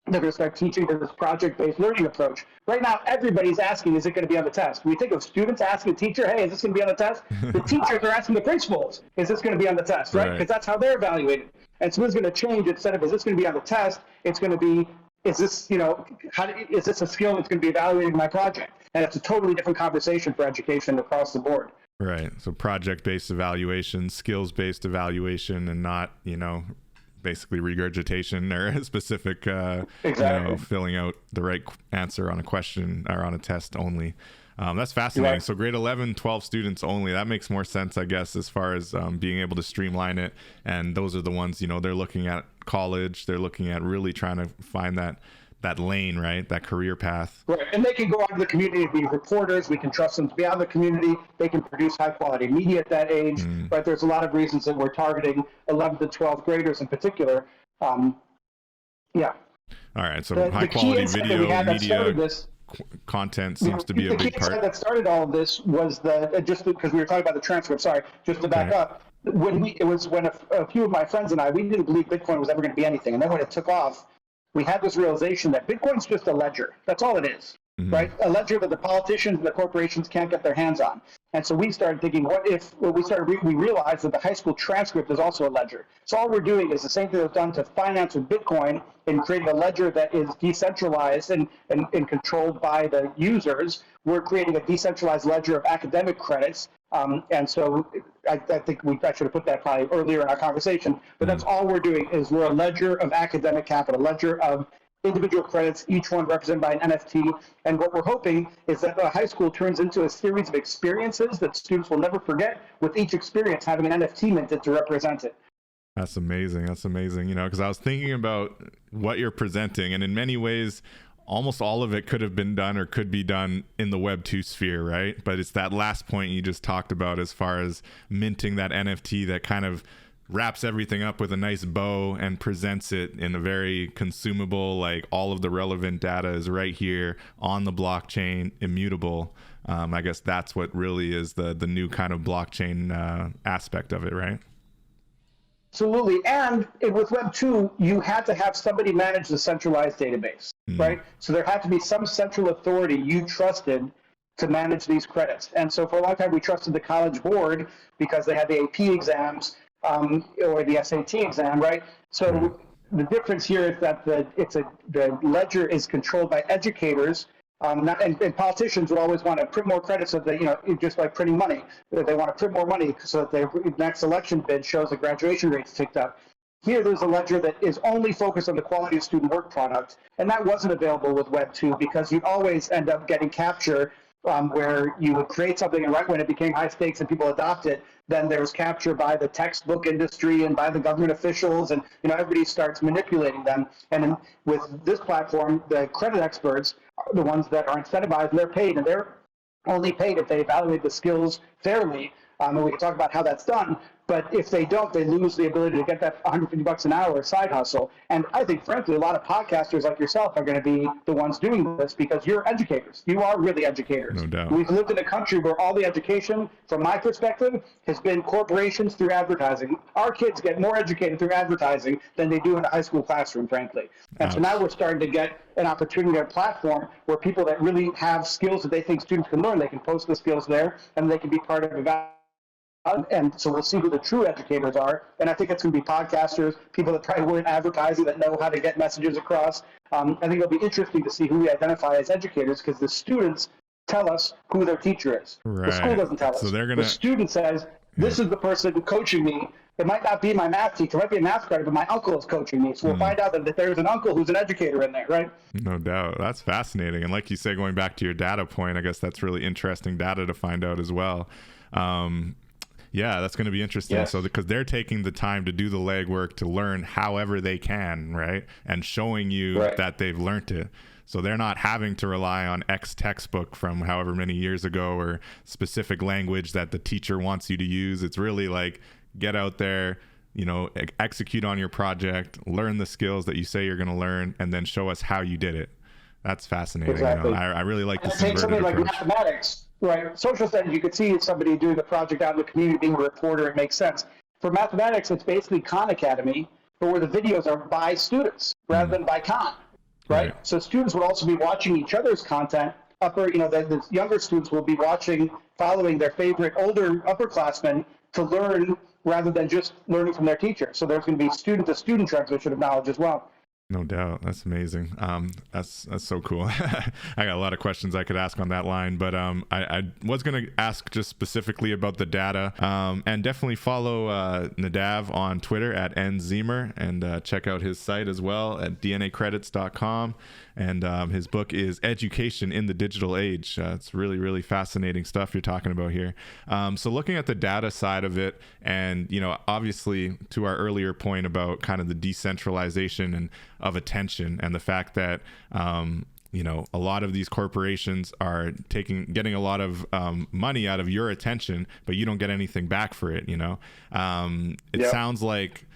they're going to start teaching to this project-based learning approach. Right now, everybody's asking, is it going to be on the test? We think of students asking a teacher, hey, is this going to be on the test? The teachers are asking the principals, is this going to be on the test, right? Because that's how they're evaluated. And so it's going to change. Instead of, is this going to be on the test, it's going to be, is this a skill that's going to be evaluated in my project? And it's a totally different conversation for education across the board. Right. So project-based evaluation, skills-based evaluation, and not, basically regurgitation or a specific, filling out the right answer on a question or on a test only. That's fascinating. Right. So grade 11, 12 students only. That makes more sense, I guess, as far as being able to streamline it. And those are the ones, they're looking at college. They're looking at really trying to find that lane, right? That career path. Right. And they can go out to the community and be reporters. We can trust them to be out in the community. They can produce high quality media at that age. But there's a lot of reasons that we're targeting 11th to 12th graders in particular. All right. So high quality video, media, content seems to be a big part. That started all of this was just because we were talking about the transcript. Sorry, just to back up. When a few of my friends and I, we didn't believe Bitcoin was ever going to be anything. And then when it took off, we had this realization that Bitcoin's just a ledger. That's all it is, right? A ledger that the politicians and the corporations can't get their hands on. And so we started thinking, what if we realized that the high school transcript is also a ledger. So all we're doing is the same thing that was done to finance with Bitcoin in creating a ledger that is decentralized and controlled by the users. We're creating a decentralized ledger of academic credits. And so I think I should have put that probably earlier in our conversation, but that's all we're doing is we're a ledger of academic capital, a ledger of individual credits, each one represented by an NFT. And what we're hoping is that the high school turns into a series of experiences that students will never forget, with each experience having an NFT minted to represent it. That's amazing. That's amazing. Because I was thinking about what you're presenting, and in many ways, almost all of it could have been done or could be done in the Web2 sphere, right? But it's that last point you just talked about as far as minting that NFT that kind of wraps everything up with a nice bow and presents it in a very consumable, like all of the relevant data is right here on the blockchain, immutable. I guess that's what really is the new kind of blockchain aspect of it, right? Absolutely. And with Web 2, you had to have somebody manage the centralized database, right? So there had to be some central authority you trusted to manage these credits. And so for a long time, we trusted the College Board because they had the AP exams or the SAT exam, right? So the difference here is that the ledger is controlled by educators. And politicians would always want to print more credits, so that, just like printing money, they want to print more money so that their next election bid shows the graduation rates ticked up. Here, there's a ledger that is only focused on the quality of student work product, and that wasn't available with Web 2 because you'd always end up getting capture where you would create something, and right when it became high stakes and people adopt it, then there was capture by the textbook industry and by the government officials, and everybody starts manipulating them. And with this platform, the credit experts are the ones that are incentivized, and they're paid, and they're only paid if they evaluate the skills fairly. And we can talk about how that's done. But if they don't, they lose the ability to get that $150 an hour side hustle. And I think, frankly, a lot of podcasters like yourself are going to be the ones doing this because you're educators. You are really educators. No doubt. We've lived in a country where all the education, from my perspective, has been corporations through advertising. Our kids get more educated through advertising than they do in a high school classroom, frankly. And so now we're starting to get an opportunity, a platform where people that really have skills that they think students can learn, they can post the skills there, and they can be part of evaluation. And so we'll see who the true educators are. And I think it's going to be podcasters, people that probably weren't advertising, that know how to get messages across. I think it'll be interesting to see who we identify as educators, because the students tell us who their teacher is. Right. The school doesn't tell us. So The student says, this is the person coaching me. It might not be my math teacher, it might be a math credit, but my uncle is coaching me. So we'll find out that there's an uncle who's an educator in there, right? No doubt. That's fascinating. And like you say, going back to your data point, I guess that's really interesting data to find out as well. Yeah, that's going to be interesting. Yes. So because they're taking the time to do the legwork to learn however they can, right? And showing you that they've learned it. So they're not having to rely on X textbook from however many years ago or specific language that the teacher wants you to use. It's really like, get out there, execute on your project, learn the skills that you say you're going to learn, and then show us how you did it. That's fascinating. Exactly. I really like this Take something inverted approach. like mathematics. Right. Social studies, you could see somebody doing a project out in the community, being a reporter, it makes sense. For mathematics, it's basically Khan Academy, but where the videos are by students rather than by Khan. Right? So students would also be watching each other's content. The younger students will be following their favorite older upperclassmen to learn rather than just learning from their teacher. So there's going to be student-to-student transmission of knowledge as well. No doubt. That's amazing. That's so cool. I got a lot of questions I could ask on that line, but I was going to ask just specifically about the data, and definitely follow Nadav on Twitter at @Zeimer, and check out his site as well at dnacredits.com. And his book is Education in the Digital Age. It's really, really fascinating stuff you're talking about here. So looking at the data side of it, and, obviously to our earlier point about kind of the decentralization and of attention, and the fact that, a lot of these corporations are getting a lot of money out of your attention, but you don't get anything back for it. It sounds like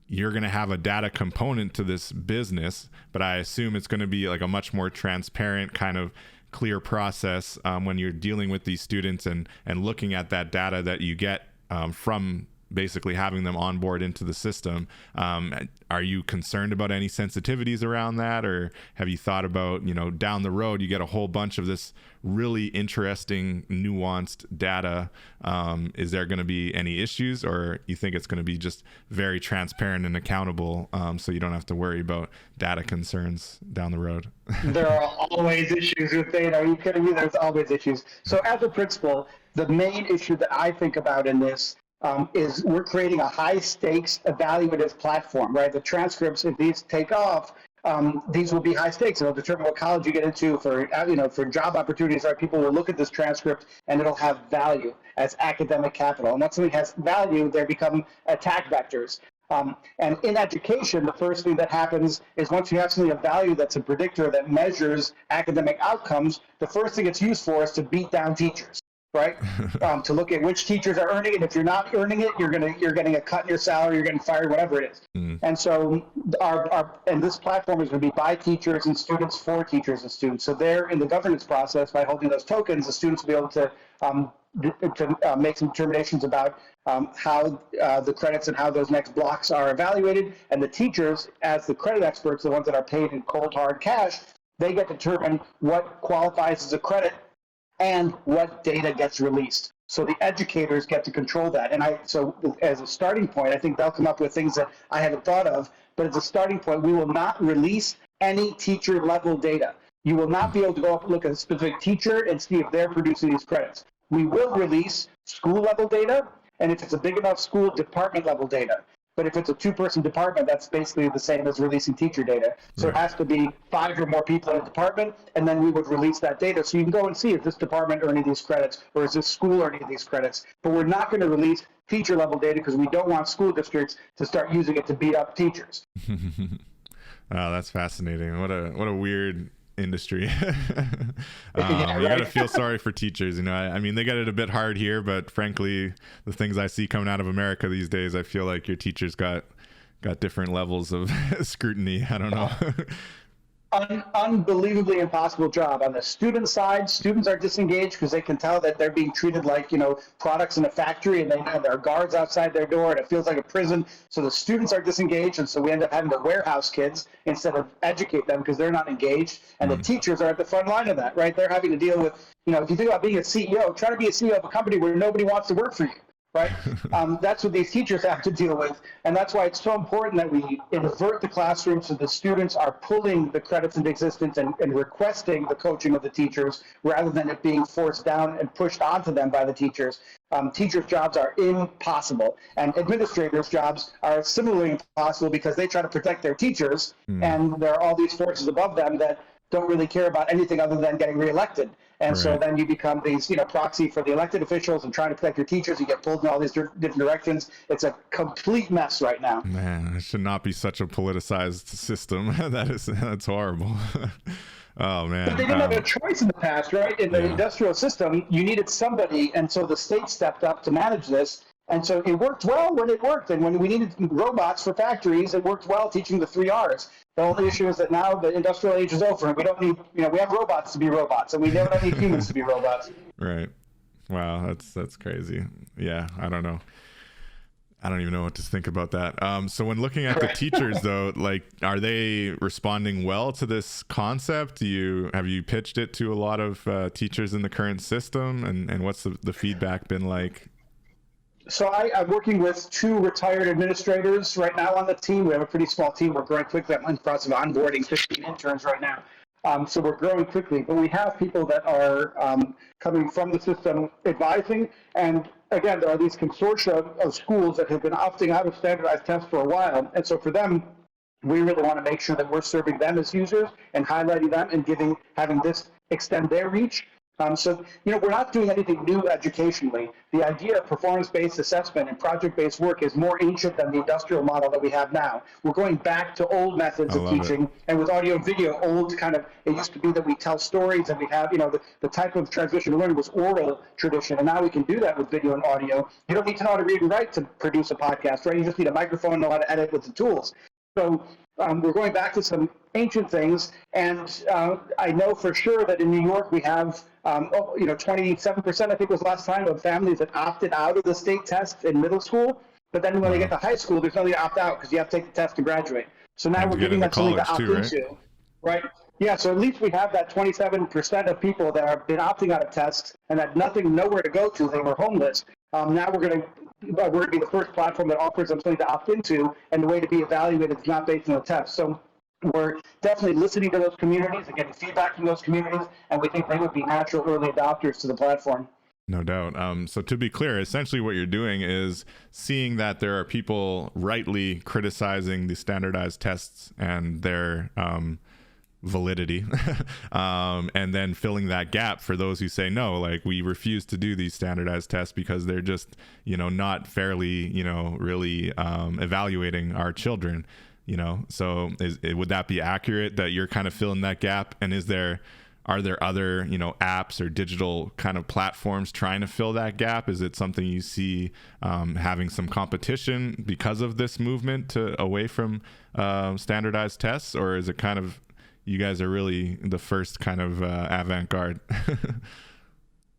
you're going to have a data component to this business, but I assume it's going to be like a much more transparent kind of clear process when you're dealing with these students and looking at that data that you get from basically having them onboard into the system. Are you concerned about any sensitivities around that, or have you thought about, down the road you get a whole bunch of this really interesting, nuanced data? Is there going to be any issues, or you think it's going to be just very transparent and accountable, so you don't have to worry about data concerns down the road? There are always issues with data. Are you kidding me? There's always issues. So as a principal, the main issue that I think about in this is we're creating a high stakes evaluative platform, right? The transcripts, if these take off, these will be high stakes. It'll determine what college you get into for job opportunities, right? People will look at this transcript and it'll have value as academic capital. And once something has value, they become attack vectors. And in education, the first thing that happens is once you have something of value that's a predictor that measures academic outcomes, the first thing it's used for is to beat down teachers, right? To look at which teachers are earning it. If you're not earning it, you're getting a cut in your salary, you're getting fired, whatever it is. And so and this platform is going to be by teachers and students for teachers and students. So there in the governance process, by holding those tokens, the students will be able to make some determinations about how the credits and how those next blocks are evaluated. And the teachers, as the credit experts, the ones that are paid in cold hard cash, they get to determine what qualifies as a credit and what data gets released. So the educators get to control that. And so as a starting point, I think they'll come up with things that I haven't thought of, but as a starting point, we will not release any teacher level data. You will not be able to go up and look at a specific teacher and see if they're producing these credits. We will release school level data, and if it's a big enough school, department level data. But if it's a 2-person department, that's basically the same as releasing teacher data. So It has to be 5 or more people in a department, and then we would release that data. So you can go and see, is this department earning these credits, or is this school earning these credits? But we're not going to release teacher level data because we don't want school districts to start using it to beat up teachers. Wow, that's fascinating. What a weird industry. Yeah, you right? gotta feel sorry for teachers. I mean, they get it a bit hard here, but frankly, the things I see coming out of America these days, I feel like your teachers got different levels of scrutiny. I don't know. Unbelievably impossible job. On the student side, students are disengaged because they can tell that they're being treated like, products in a factory, and there are guards outside their door, and it feels like a prison. So the students are disengaged, and so we end up having to warehouse kids instead of educate them because they're not engaged. And the teachers are at the front line of that, right? They're having to deal with, if you think about being a CEO, try to be a CEO of a company where nobody wants to work for you. Right? That's what these teachers have to deal with. And that's why it's so important that we invert the classroom so the students are pulling the credits into existence and requesting the coaching of the teachers rather than it being forced down and pushed onto them by the teachers. Teachers' jobs are impossible. And administrators' jobs are similarly impossible because they try to protect their teachers. And there are all these forces above them that don't really care about anything other than getting reelected. And so then you become these, proxy for the elected officials and trying to protect your teachers. You get pulled in all these different directions. It's a complete mess right now. Man, it should not be such a politicized system. That's horrible. Oh, man. But they didn't have a choice in the past, right? In the industrial system, you needed somebody. And so the state stepped up to manage this. And so it worked well when it worked. And when we needed robots for factories, it worked well teaching the 3 Rs. The only issue is that now the industrial age is over and we don't need, we have robots to be robots and we don't need humans to be robots. Right. Wow. That's crazy. Yeah. I don't know. I don't even know what to think about that. So when looking at the teachers though, are they responding well to this concept? Have you pitched it to a lot of teachers in the current system, and what's the feedback been like? So I'm working with 2 retired administrators right now on the team. We have a pretty small team. We're growing quickly. I'm in the process of onboarding 15 interns right now. So we're growing quickly. But we have people that are coming from the system advising. And again, there are these consortia of schools that have been opting out of standardized tests for a while. And so for them, we really want to make sure that we're serving them as users and highlighting them and having this extend their reach. So, we're not doing anything new educationally. The idea of performance-based assessment and project-based work is more ancient than the industrial model that we have now. We're going back to old methods of teaching, and with audio and video, it used to be that we tell stories and we have, the type of transmission learning was oral tradition, and now we can do that with video and audio. You don't need to know how to read and write to produce a podcast, right? You just need a microphone and know how to edit with the tools. So we're going back to some ancient things, and I know for sure that in New York we have 27%, I think was last time, of families that opted out of the state test in middle school. But then when they get to high school, there's nothing to opt out because you have to take the test to graduate. So now And we're to get giving into them something to college opt too, right? into, right? Yeah, so at least we have that 27% of people that have been opting out of tests and had nowhere to go to. They were homeless. Now we're going to be the first platform that offers them something to opt into, and the way to be evaluated is not based on the test. So we're definitely listening to those communities and getting feedback from those communities, and we think they would be natural early adopters to the platform. No doubt. So to be clear, essentially what you're doing is seeing that there are people rightly criticizing the standardized tests and their validity, and then filling that gap for those who say, no, like, we refuse to do these standardized tests because they're just, not fairly, really evaluating our children, So would that be accurate that you're kind of filling that gap? And are there other, apps or digital kind of platforms trying to fill that gap? Is it something you see having some competition because of this movement away from standardized tests? Or is it kind of, you guys are really the first kind of avant-garde?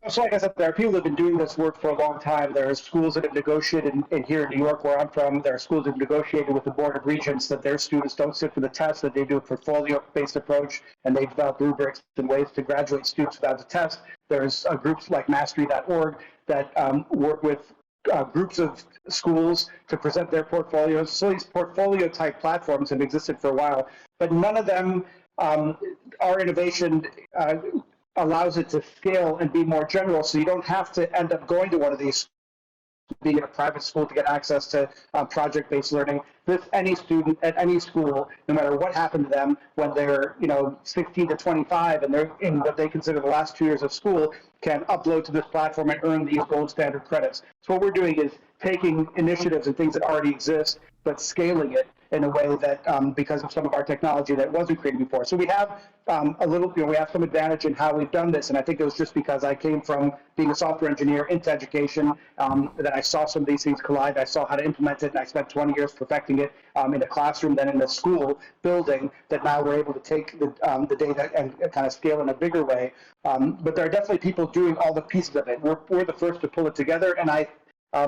So like I said, there are people that have been doing this work for a long time. There are schools that have negotiated, and here in New York, where I'm from, there are schools that have negotiated with the Board of Regents that their students don't sit for the test, that they do a portfolio-based approach, and they develop rubrics and ways to graduate students without the test. There's groups like mastery.org that work with groups of schools to present their portfolios. So these portfolio-type platforms have existed for a while, but none of them, our innovation allows it to scale and be more general, so you don't have to end up going to one of these, being in a private school, to get access to project-based learning. Any student at any school, no matter what happened to them when they're 16 to 25 and they're in what they consider the last 2 years of school, can upload to this platform and earn these gold standard credits. So what we're doing is taking initiatives and things that already exist, but scaling it in a way that, because of some of our technology that wasn't created before. So we have we have some advantage in how we've done this, and I think it was just because I came from being a software engineer into education, that I saw some of these things collide. I saw how to implement it, and I spent 20 years perfecting it in a classroom, then in a school building, that now we're able to take the data and kind of scale in a bigger way. But there are definitely people doing all the pieces of it. We're the first to pull it together, and I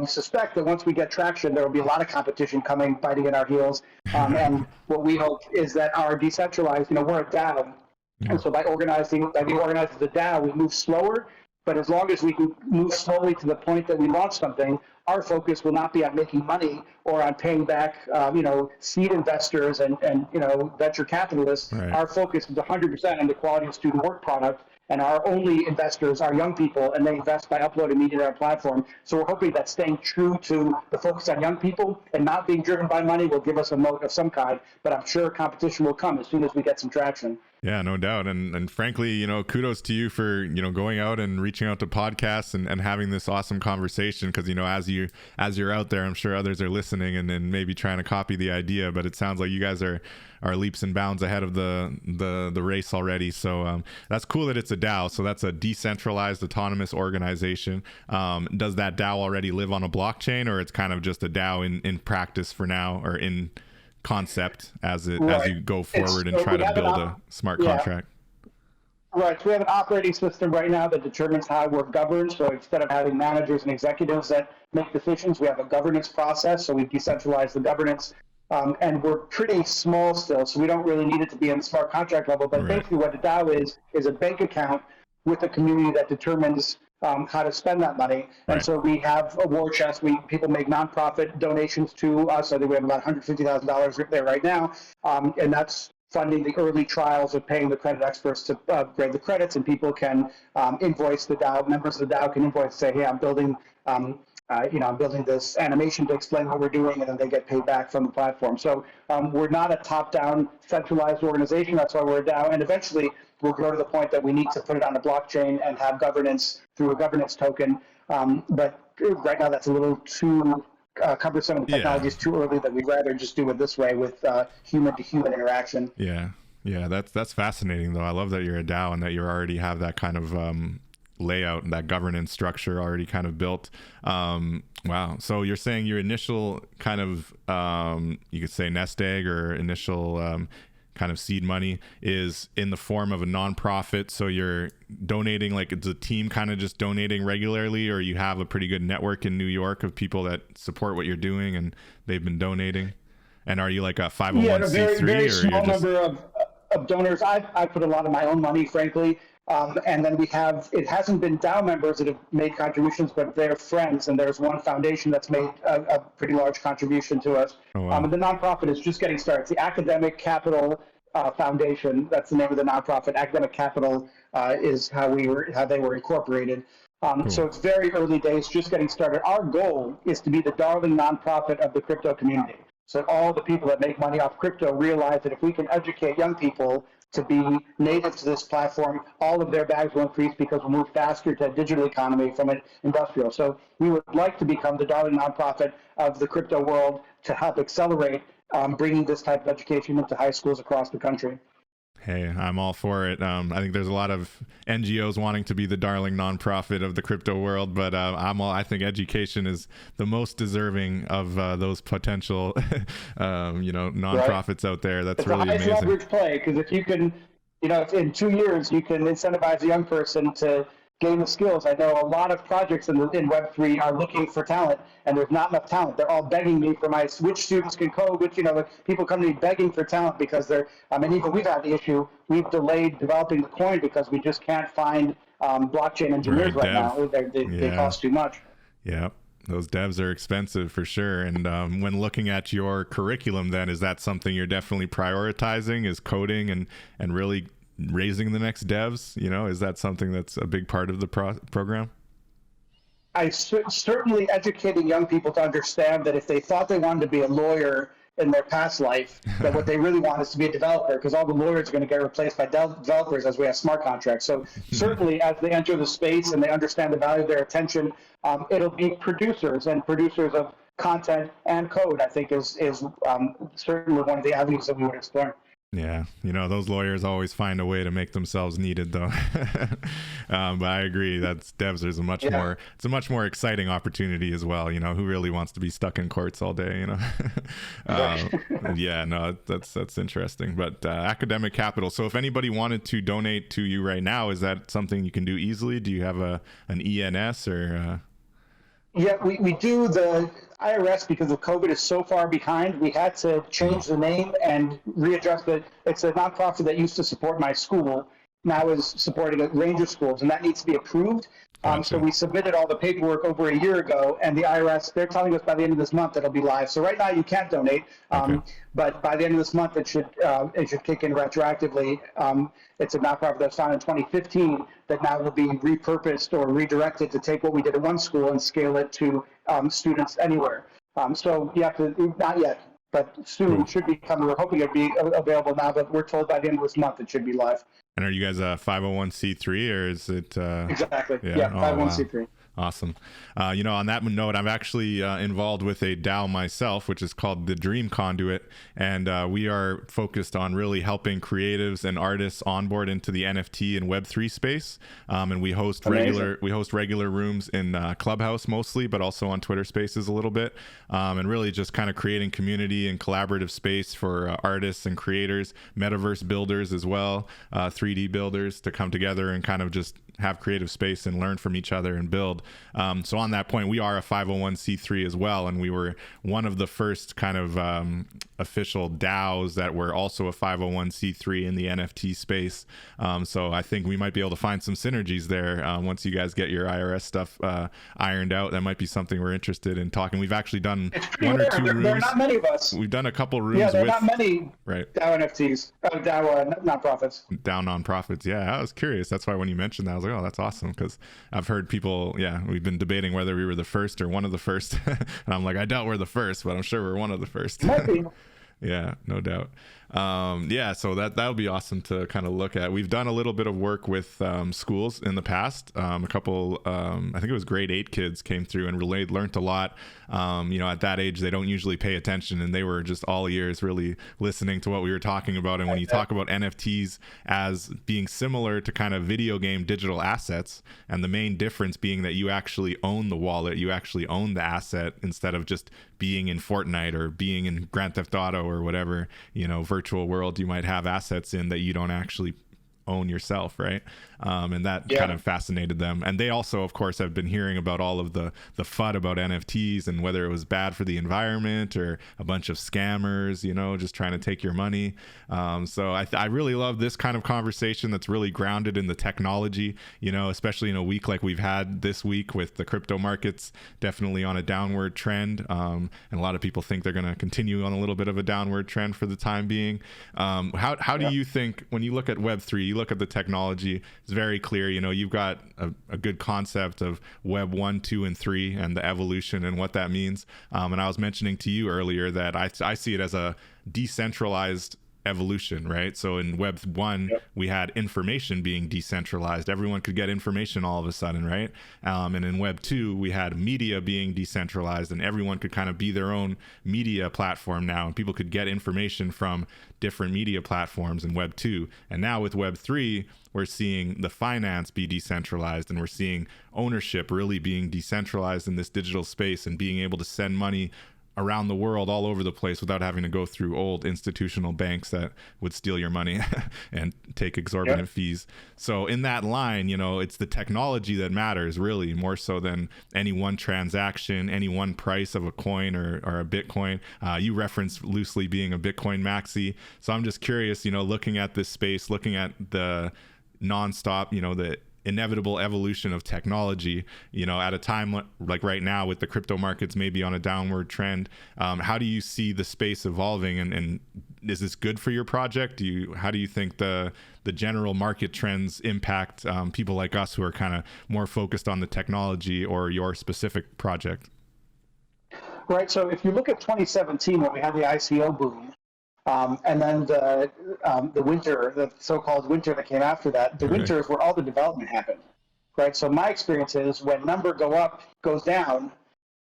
suspect that once we get traction, there will be a lot of competition coming, biting at our heels. And what we hope is that our decentralized, we're a DAO. And so by being organized as a DAO, we move slower. But as long as we can move slowly to the point that we launch something, our focus will not be on making money or on paying back, seed investors and venture capitalists. Right. Our focus is 100% on the quality of student work product. And our only investors are young people, and they invest by uploading media to our platform. So we're hoping that staying true to the focus on young people and not being driven by money will give us a moat of some kind. But I'm sure competition will come as soon as we get some traction. Yeah, no doubt. And frankly, kudos to you for, going out and reaching out to podcasts and having this awesome conversation. Because, as you're out there, I'm sure others are listening and maybe trying to copy the idea. But it sounds like you guys are leaps and bounds ahead of the race already. So that's cool that it's a DAO. So that's a decentralized autonomous organization. Does that DAO already live on a blockchain, or it's kind of just a DAO in practice for now, or in concept as you go forward and try to build a smart contract? Right. So we have an operating system right now that determines how we're governed. So instead of having managers and executives that make decisions, we have a governance process. So we've decentralized the governance. And we're pretty small still, so we don't really need it to be on the smart contract level. But basically what a DAO is a bank account with a community that determines how to spend that money. And so we have a war chest. People make nonprofit donations to us. I think we have about $150,000 there right now. And that's funding the early trials of paying the credit experts to grade the credits, and people can invoice the DAO. Members of the DAO can invoice, say, hey, I'm building I'm building this animation to explain what we're doing, and then they get paid back from the platform. So we're not a top-down centralized organization. That's why we're a DAO. And eventually we'll grow to the point that we need to put it on a blockchain and have governance through a governance token. But right now that's a little too cumbersome, and the technology is too early, that we'd rather just do it this way with human-to-human interaction. Yeah, that's fascinating, though. I love that you're a DAO and that you already have that kind of layout and that governance structure already kind of built. Wow. So you're saying your initial kind of, you could say nest egg or initial kind of seed money is in the form of a nonprofit. So you're donating, like it's a team kind of just donating regularly, or you have a pretty good network in New York of people that support what you're doing and they've been donating. And are you like a 501c3? Yeah, a very, very or small you're just... number of donors. I put a lot of my own money, frankly. And then it hasn't been DAO members that have made contributions, but they're friends. And there's one foundation that's made a pretty large contribution to us. Oh, wow. And the nonprofit is just getting started. It's the Academic Capital Foundation. That's the name of the nonprofit. Academic Capital is how they were incorporated. Cool. So it's very early days, just getting started. Our goal is to be the darling nonprofit of the crypto community. So all the people that make money off crypto realize that if we can educate young people to be native to this platform, all of their bags will increase because we'll move faster to a digital economy from an industrial. So we would like to become the darling nonprofit of the crypto world to help accelerate bringing this type of education into high schools across the country. Hey, I'm all for it. I think there's a lot of NGOs wanting to be the darling nonprofit of the crypto world, but I think education is the most deserving of those potential, nonprofits out there. That's really amazing. It's the highest leverage play, because if you can, if in 2 years you can incentivize a young person to gain the skills. I know a lot of projects in Web3 are looking for talent, and there's not enough talent. They're all begging me for which students can code, people come to me begging for talent because even we've had the issue, we've delayed developing the coin because we just can't find blockchain engineers right now. They cost too much. Yeah. Those devs are expensive for sure. And when looking at your curriculum, then, is that something you're definitely prioritizing, is coding and really raising the next devs? Is that something that's a big part of the program? Certainly educating young people to understand that if they thought they wanted to be a lawyer in their past life, that what they really want is to be a developer, because all the lawyers are going to get replaced by developers as we have smart contracts. So certainly as they enter the space and they understand the value of their attention, it'll be producers of content and code, I think is certainly one of the avenues that we would explore. Yeah, those lawyers always find a way to make themselves needed, though. But I agree that devs is a much more exciting opportunity as well. Who really wants to be stuck in courts all day? Yeah, no, that's interesting. But academic capital. So if anybody wanted to donate to you right now, is that something you can do easily? Do you have an ENS or? Yeah, we do. The IRS, because of COVID, is so far behind. We had to change the name and readjust it. It's a nonprofit that used to support my school, now is supporting a range of schools, and that needs to be approved. So we submitted all the paperwork over a year ago, and the IRS, they're telling us by the end of this month it'll be live. So right now you can't donate, but by the end of this month it should kick in retroactively. It's a nonprofit that's founded in 2015 that now will be repurposed or redirected to take what we did at one school and scale it to students anywhere. So you have to, not yet, but soon should be coming. We're hoping it'll be available now, but we're told by the end of this month it should be live. And are you guys a 501c3 or is it? Exactly. Yeah, 501c3. Wow. Awesome. On that note, I'm actually involved with a DAO myself, which is called the Dream Conduit. And we are focused on really helping creatives and artists onboard into the NFT and Web3 space. And we host regular rooms in Clubhouse mostly, but also on Twitter Spaces a little bit. And really just kind of creating community and collaborative space for artists and creators, metaverse builders as well, 3D builders to come together and kind of just have creative space and learn from each other and build. So on that point, we are a 501c3 as well, and we were one of the first kind of official DAOs that were also a 501c3 in the NFT space. So I think we might be able to find some synergies there once you guys get your IRS stuff ironed out. That might be something we're interested in talking. We've actually done one or two rooms. There are not many of us. We've done a couple rooms. Yeah, there are not many DAO NFTs, DAO nonprofits. DAO nonprofits. Yeah, I was curious. That's why when you mentioned that, I was like, oh, that's awesome, because I've heard people, we've been debating whether we were the first or one of the first. And I'm like, I doubt we're the first, but I'm sure we're one of the first. Might be. Yeah, no doubt. So that would be awesome to kind of look at. We've done a little bit of work with schools in the past. A couple, I think it was grade 8 kids came through and learned a lot. At that age, they don't usually pay attention, and they were just all ears really listening to what we were talking about. And when you talk about NFTs as being similar to kind of video game digital assets, and the main difference being that you actually own the wallet, you actually own the asset instead of just being in Fortnite or being in Grand Theft Auto or whatever, virtual world you might have assets in that you don't actually own yourself, right? And that kind of fascinated them. And they also, of course, have been hearing about all of the FUD about NFTs and whether it was bad for the environment or a bunch of scammers, just trying to take your money. So I really love this kind of conversation that's really grounded in the technology, especially in a week like we've had this week with the crypto markets definitely on a downward trend. And a lot of people think they're going to continue on a little bit of a downward trend for the time being. How do you think, when you look at Web3, you look at the technology, it's very clear, you've got a good concept of Web 1, 2, and 3 and the evolution and what that means. And I was mentioning to you earlier that I see it as a decentralized evolution, right? So in Web 1, we had information being decentralized. Everyone could get information all of a sudden, right? And in Web 2, we had media being decentralized, and everyone could kind of be their own media platform now, and people could get information from different media platforms in Web 2. And now with Web 3, we're seeing the finance be decentralized, and we're seeing ownership really being decentralized in this digital space and being able to send money around the world all over the place without having to go through old institutional banks that would steal your money and take exorbitant fees. So in that line, it's the technology that matters really more so than any one transaction, any one price of a coin or a Bitcoin. You referenced loosely being a Bitcoin maxi. So I'm just curious, looking at this space, looking at the nonstop, the inevitable evolution of technology, at a time like right now with the crypto markets maybe on a downward trend. How do you see the space evolving, and is this good for your project? How do you think the general market trends impact people like us who are kind of more focused on the technology or your specific project? Right. So if you look at 2017, when we had the ICO boom, and then the winter, the so-called winter that came after that, the winter is where all the development happened, right? So my experience is when number goes down,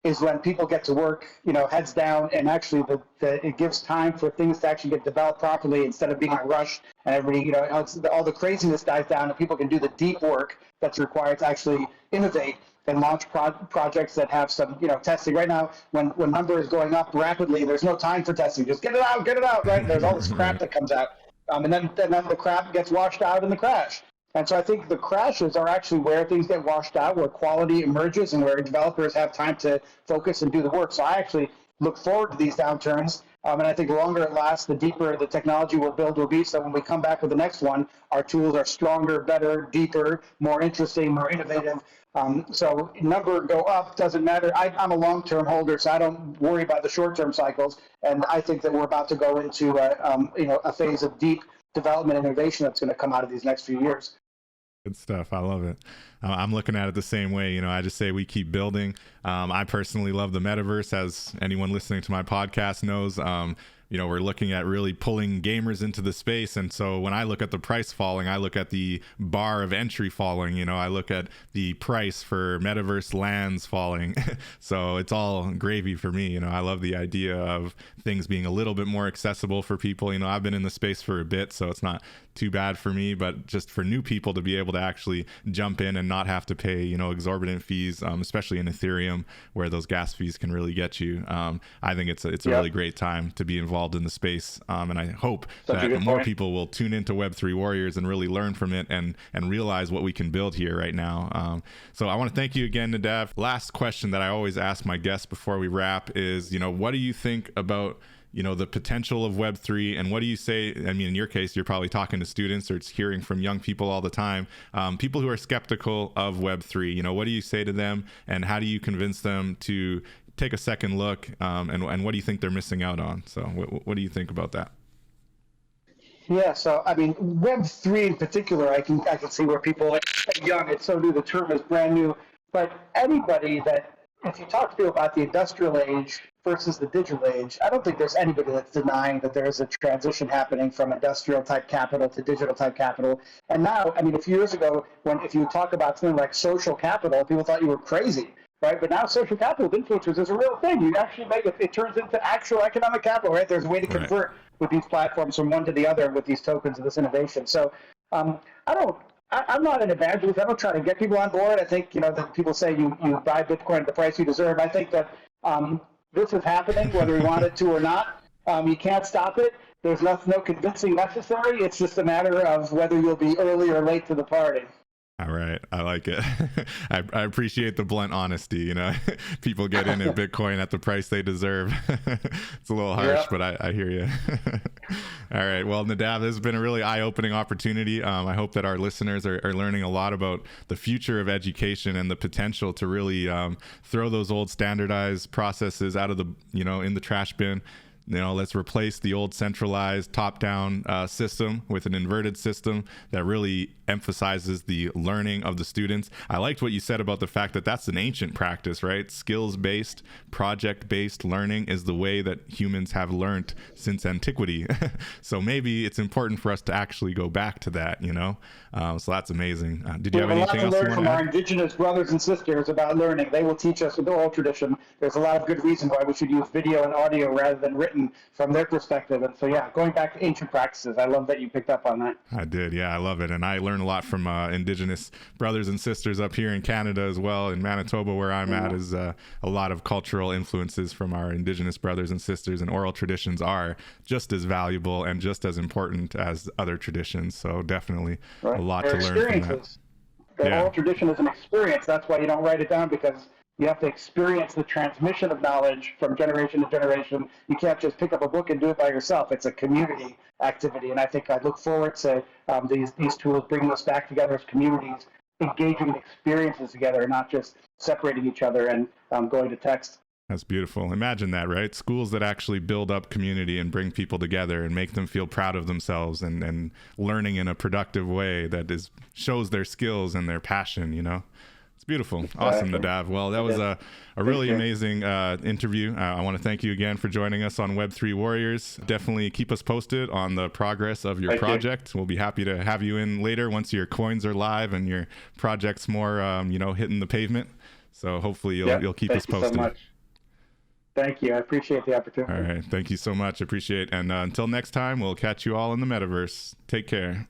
is when people get to work, heads down, and actually it gives time for things to actually get developed properly instead of being a rush, and everybody, all the craziness dies down, and people can do the deep work that's required to actually innovate and launch projects that have some, testing. Right now, when number is going up rapidly, there's no time for testing. Just get it out, right? There's all this crap that comes out. And then the crap gets washed out in the crash. And so I think the crashes are actually where things get washed out, where quality emerges, and where developers have time to focus and do the work. So I actually look forward to these downturns. And I think the longer it lasts, the deeper the technology we'll build will be. So when we come back with the next one, our tools are stronger, better, deeper, more interesting, more innovative. So number go up, doesn't matter. I'm a long-term holder, so I don't worry about the short-term cycles. And I think that we're about to go into a phase of deep development and innovation that's going to come out of these next few years. Good stuff. I love it. I'm looking at it the same way. I just say we keep building. I personally love the metaverse, as anyone listening to my podcast knows. We're looking at really pulling gamers into the space. And so when I look at the price falling, I look at the bar of entry falling, I look at the price for metaverse lands falling. So it's all gravy for me. I love the idea of things being a little bit more accessible for people. I've been in the space for a bit, so it's not too bad for me, but just for new people to be able to actually jump in and not have to pay, exorbitant fees, especially in Ethereum, where those gas fees can really get you. I think it's a really great time to be involved in the space, and I hope that more people will tune into Web3 Warriors and really learn from it and realize what we can build here right now. So I want to thank you again, Nadav. Last question that I always ask my guests before we wrap is, what do you think about the potential of Web3, and what do you say? I mean, in your case, you're probably talking to students or it's hearing from young people all the time, people who are skeptical of Web3. What do you say to them, and how do you convince them to take a second look, and what do you think they're missing out on? So what do you think about that? Yeah, so I mean, Web3 in particular, I can see where people are young, it's so new, the term is brand new, but anybody that, if you talk to people about the industrial age versus the digital age, I don't think there's anybody that's denying that there is a transition happening from industrial type capital to digital type capital. And now, I mean, a few years ago, if you talk about something like social capital, people thought you were crazy, right? But now social capital with influencers is a real thing. You actually it turns into actual economic capital, right? There's a way to convert with these platforms from one to the other with these tokens of this innovation. So I'm not an evangelist. I don't try to get people on board. I think, that people say you buy Bitcoin at the price you deserve. I think that this is happening, whether we want it to or not. You can't stop it. There's no convincing necessary. It's just a matter of whether you'll be early or late to the party. All right. I like it. I appreciate the blunt honesty. You know, people get in Bitcoin at the price they deserve. It's a little harsh, but I hear you. All right. Well, Nadav, this has been a really eye-opening opportunity. I hope that our listeners are learning a lot about the future of education and the potential to really throw those old standardized processes out of the, in the trash bin. Let's replace the old centralized top-down system with an inverted system that really emphasizes the learning of the students. I liked what you said about the fact that that's an ancient practice, right? Skills-based, project-based learning is the way that humans have learned since antiquity. So maybe it's important for us to actually go back to that, So that's amazing. Did you have anything else you want to add? We have a lot to learn from our indigenous brothers and sisters about learning. They will teach us in the oral tradition. There's a lot of good reasons why we should use video and audio rather than written from their perspective. And so, going back to ancient practices. I love that you picked up on that. I did. Yeah, I love it. And I learned a lot from indigenous brothers and sisters up here in Canada as well. In Manitoba, where I'm at, is a lot of cultural influences from our indigenous brothers and sisters, and oral traditions are just as valuable and just as important as other traditions. So definitely a lot to learn from that. The oral tradition is an experience. That's why you don't write it down, because you have to experience the transmission of knowledge from generation to generation. You can't just pick up a book and do it by yourself. It's a community activity. And I think I look forward to these tools bringing us back together as communities, engaging in experiences together, not just separating each other and going to text. That's beautiful. Imagine that, right? Schools that actually build up community and bring people together and make them feel proud of themselves and learning in a productive way that shows their skills and their passion, It's beautiful. Awesome, Nadav. Well, that was a really amazing interview. I want to thank you again for joining us on Web3 Warriors. Definitely keep us posted on the progress of your project. We'll be happy to have you in later once your coins are live and your project's more, hitting the pavement. So hopefully you'll keep us posted. Thank you so much. Thank you. I appreciate the opportunity. All right. Thank you so much. Appreciate it. And until next time, we'll catch you all in the metaverse. Take care.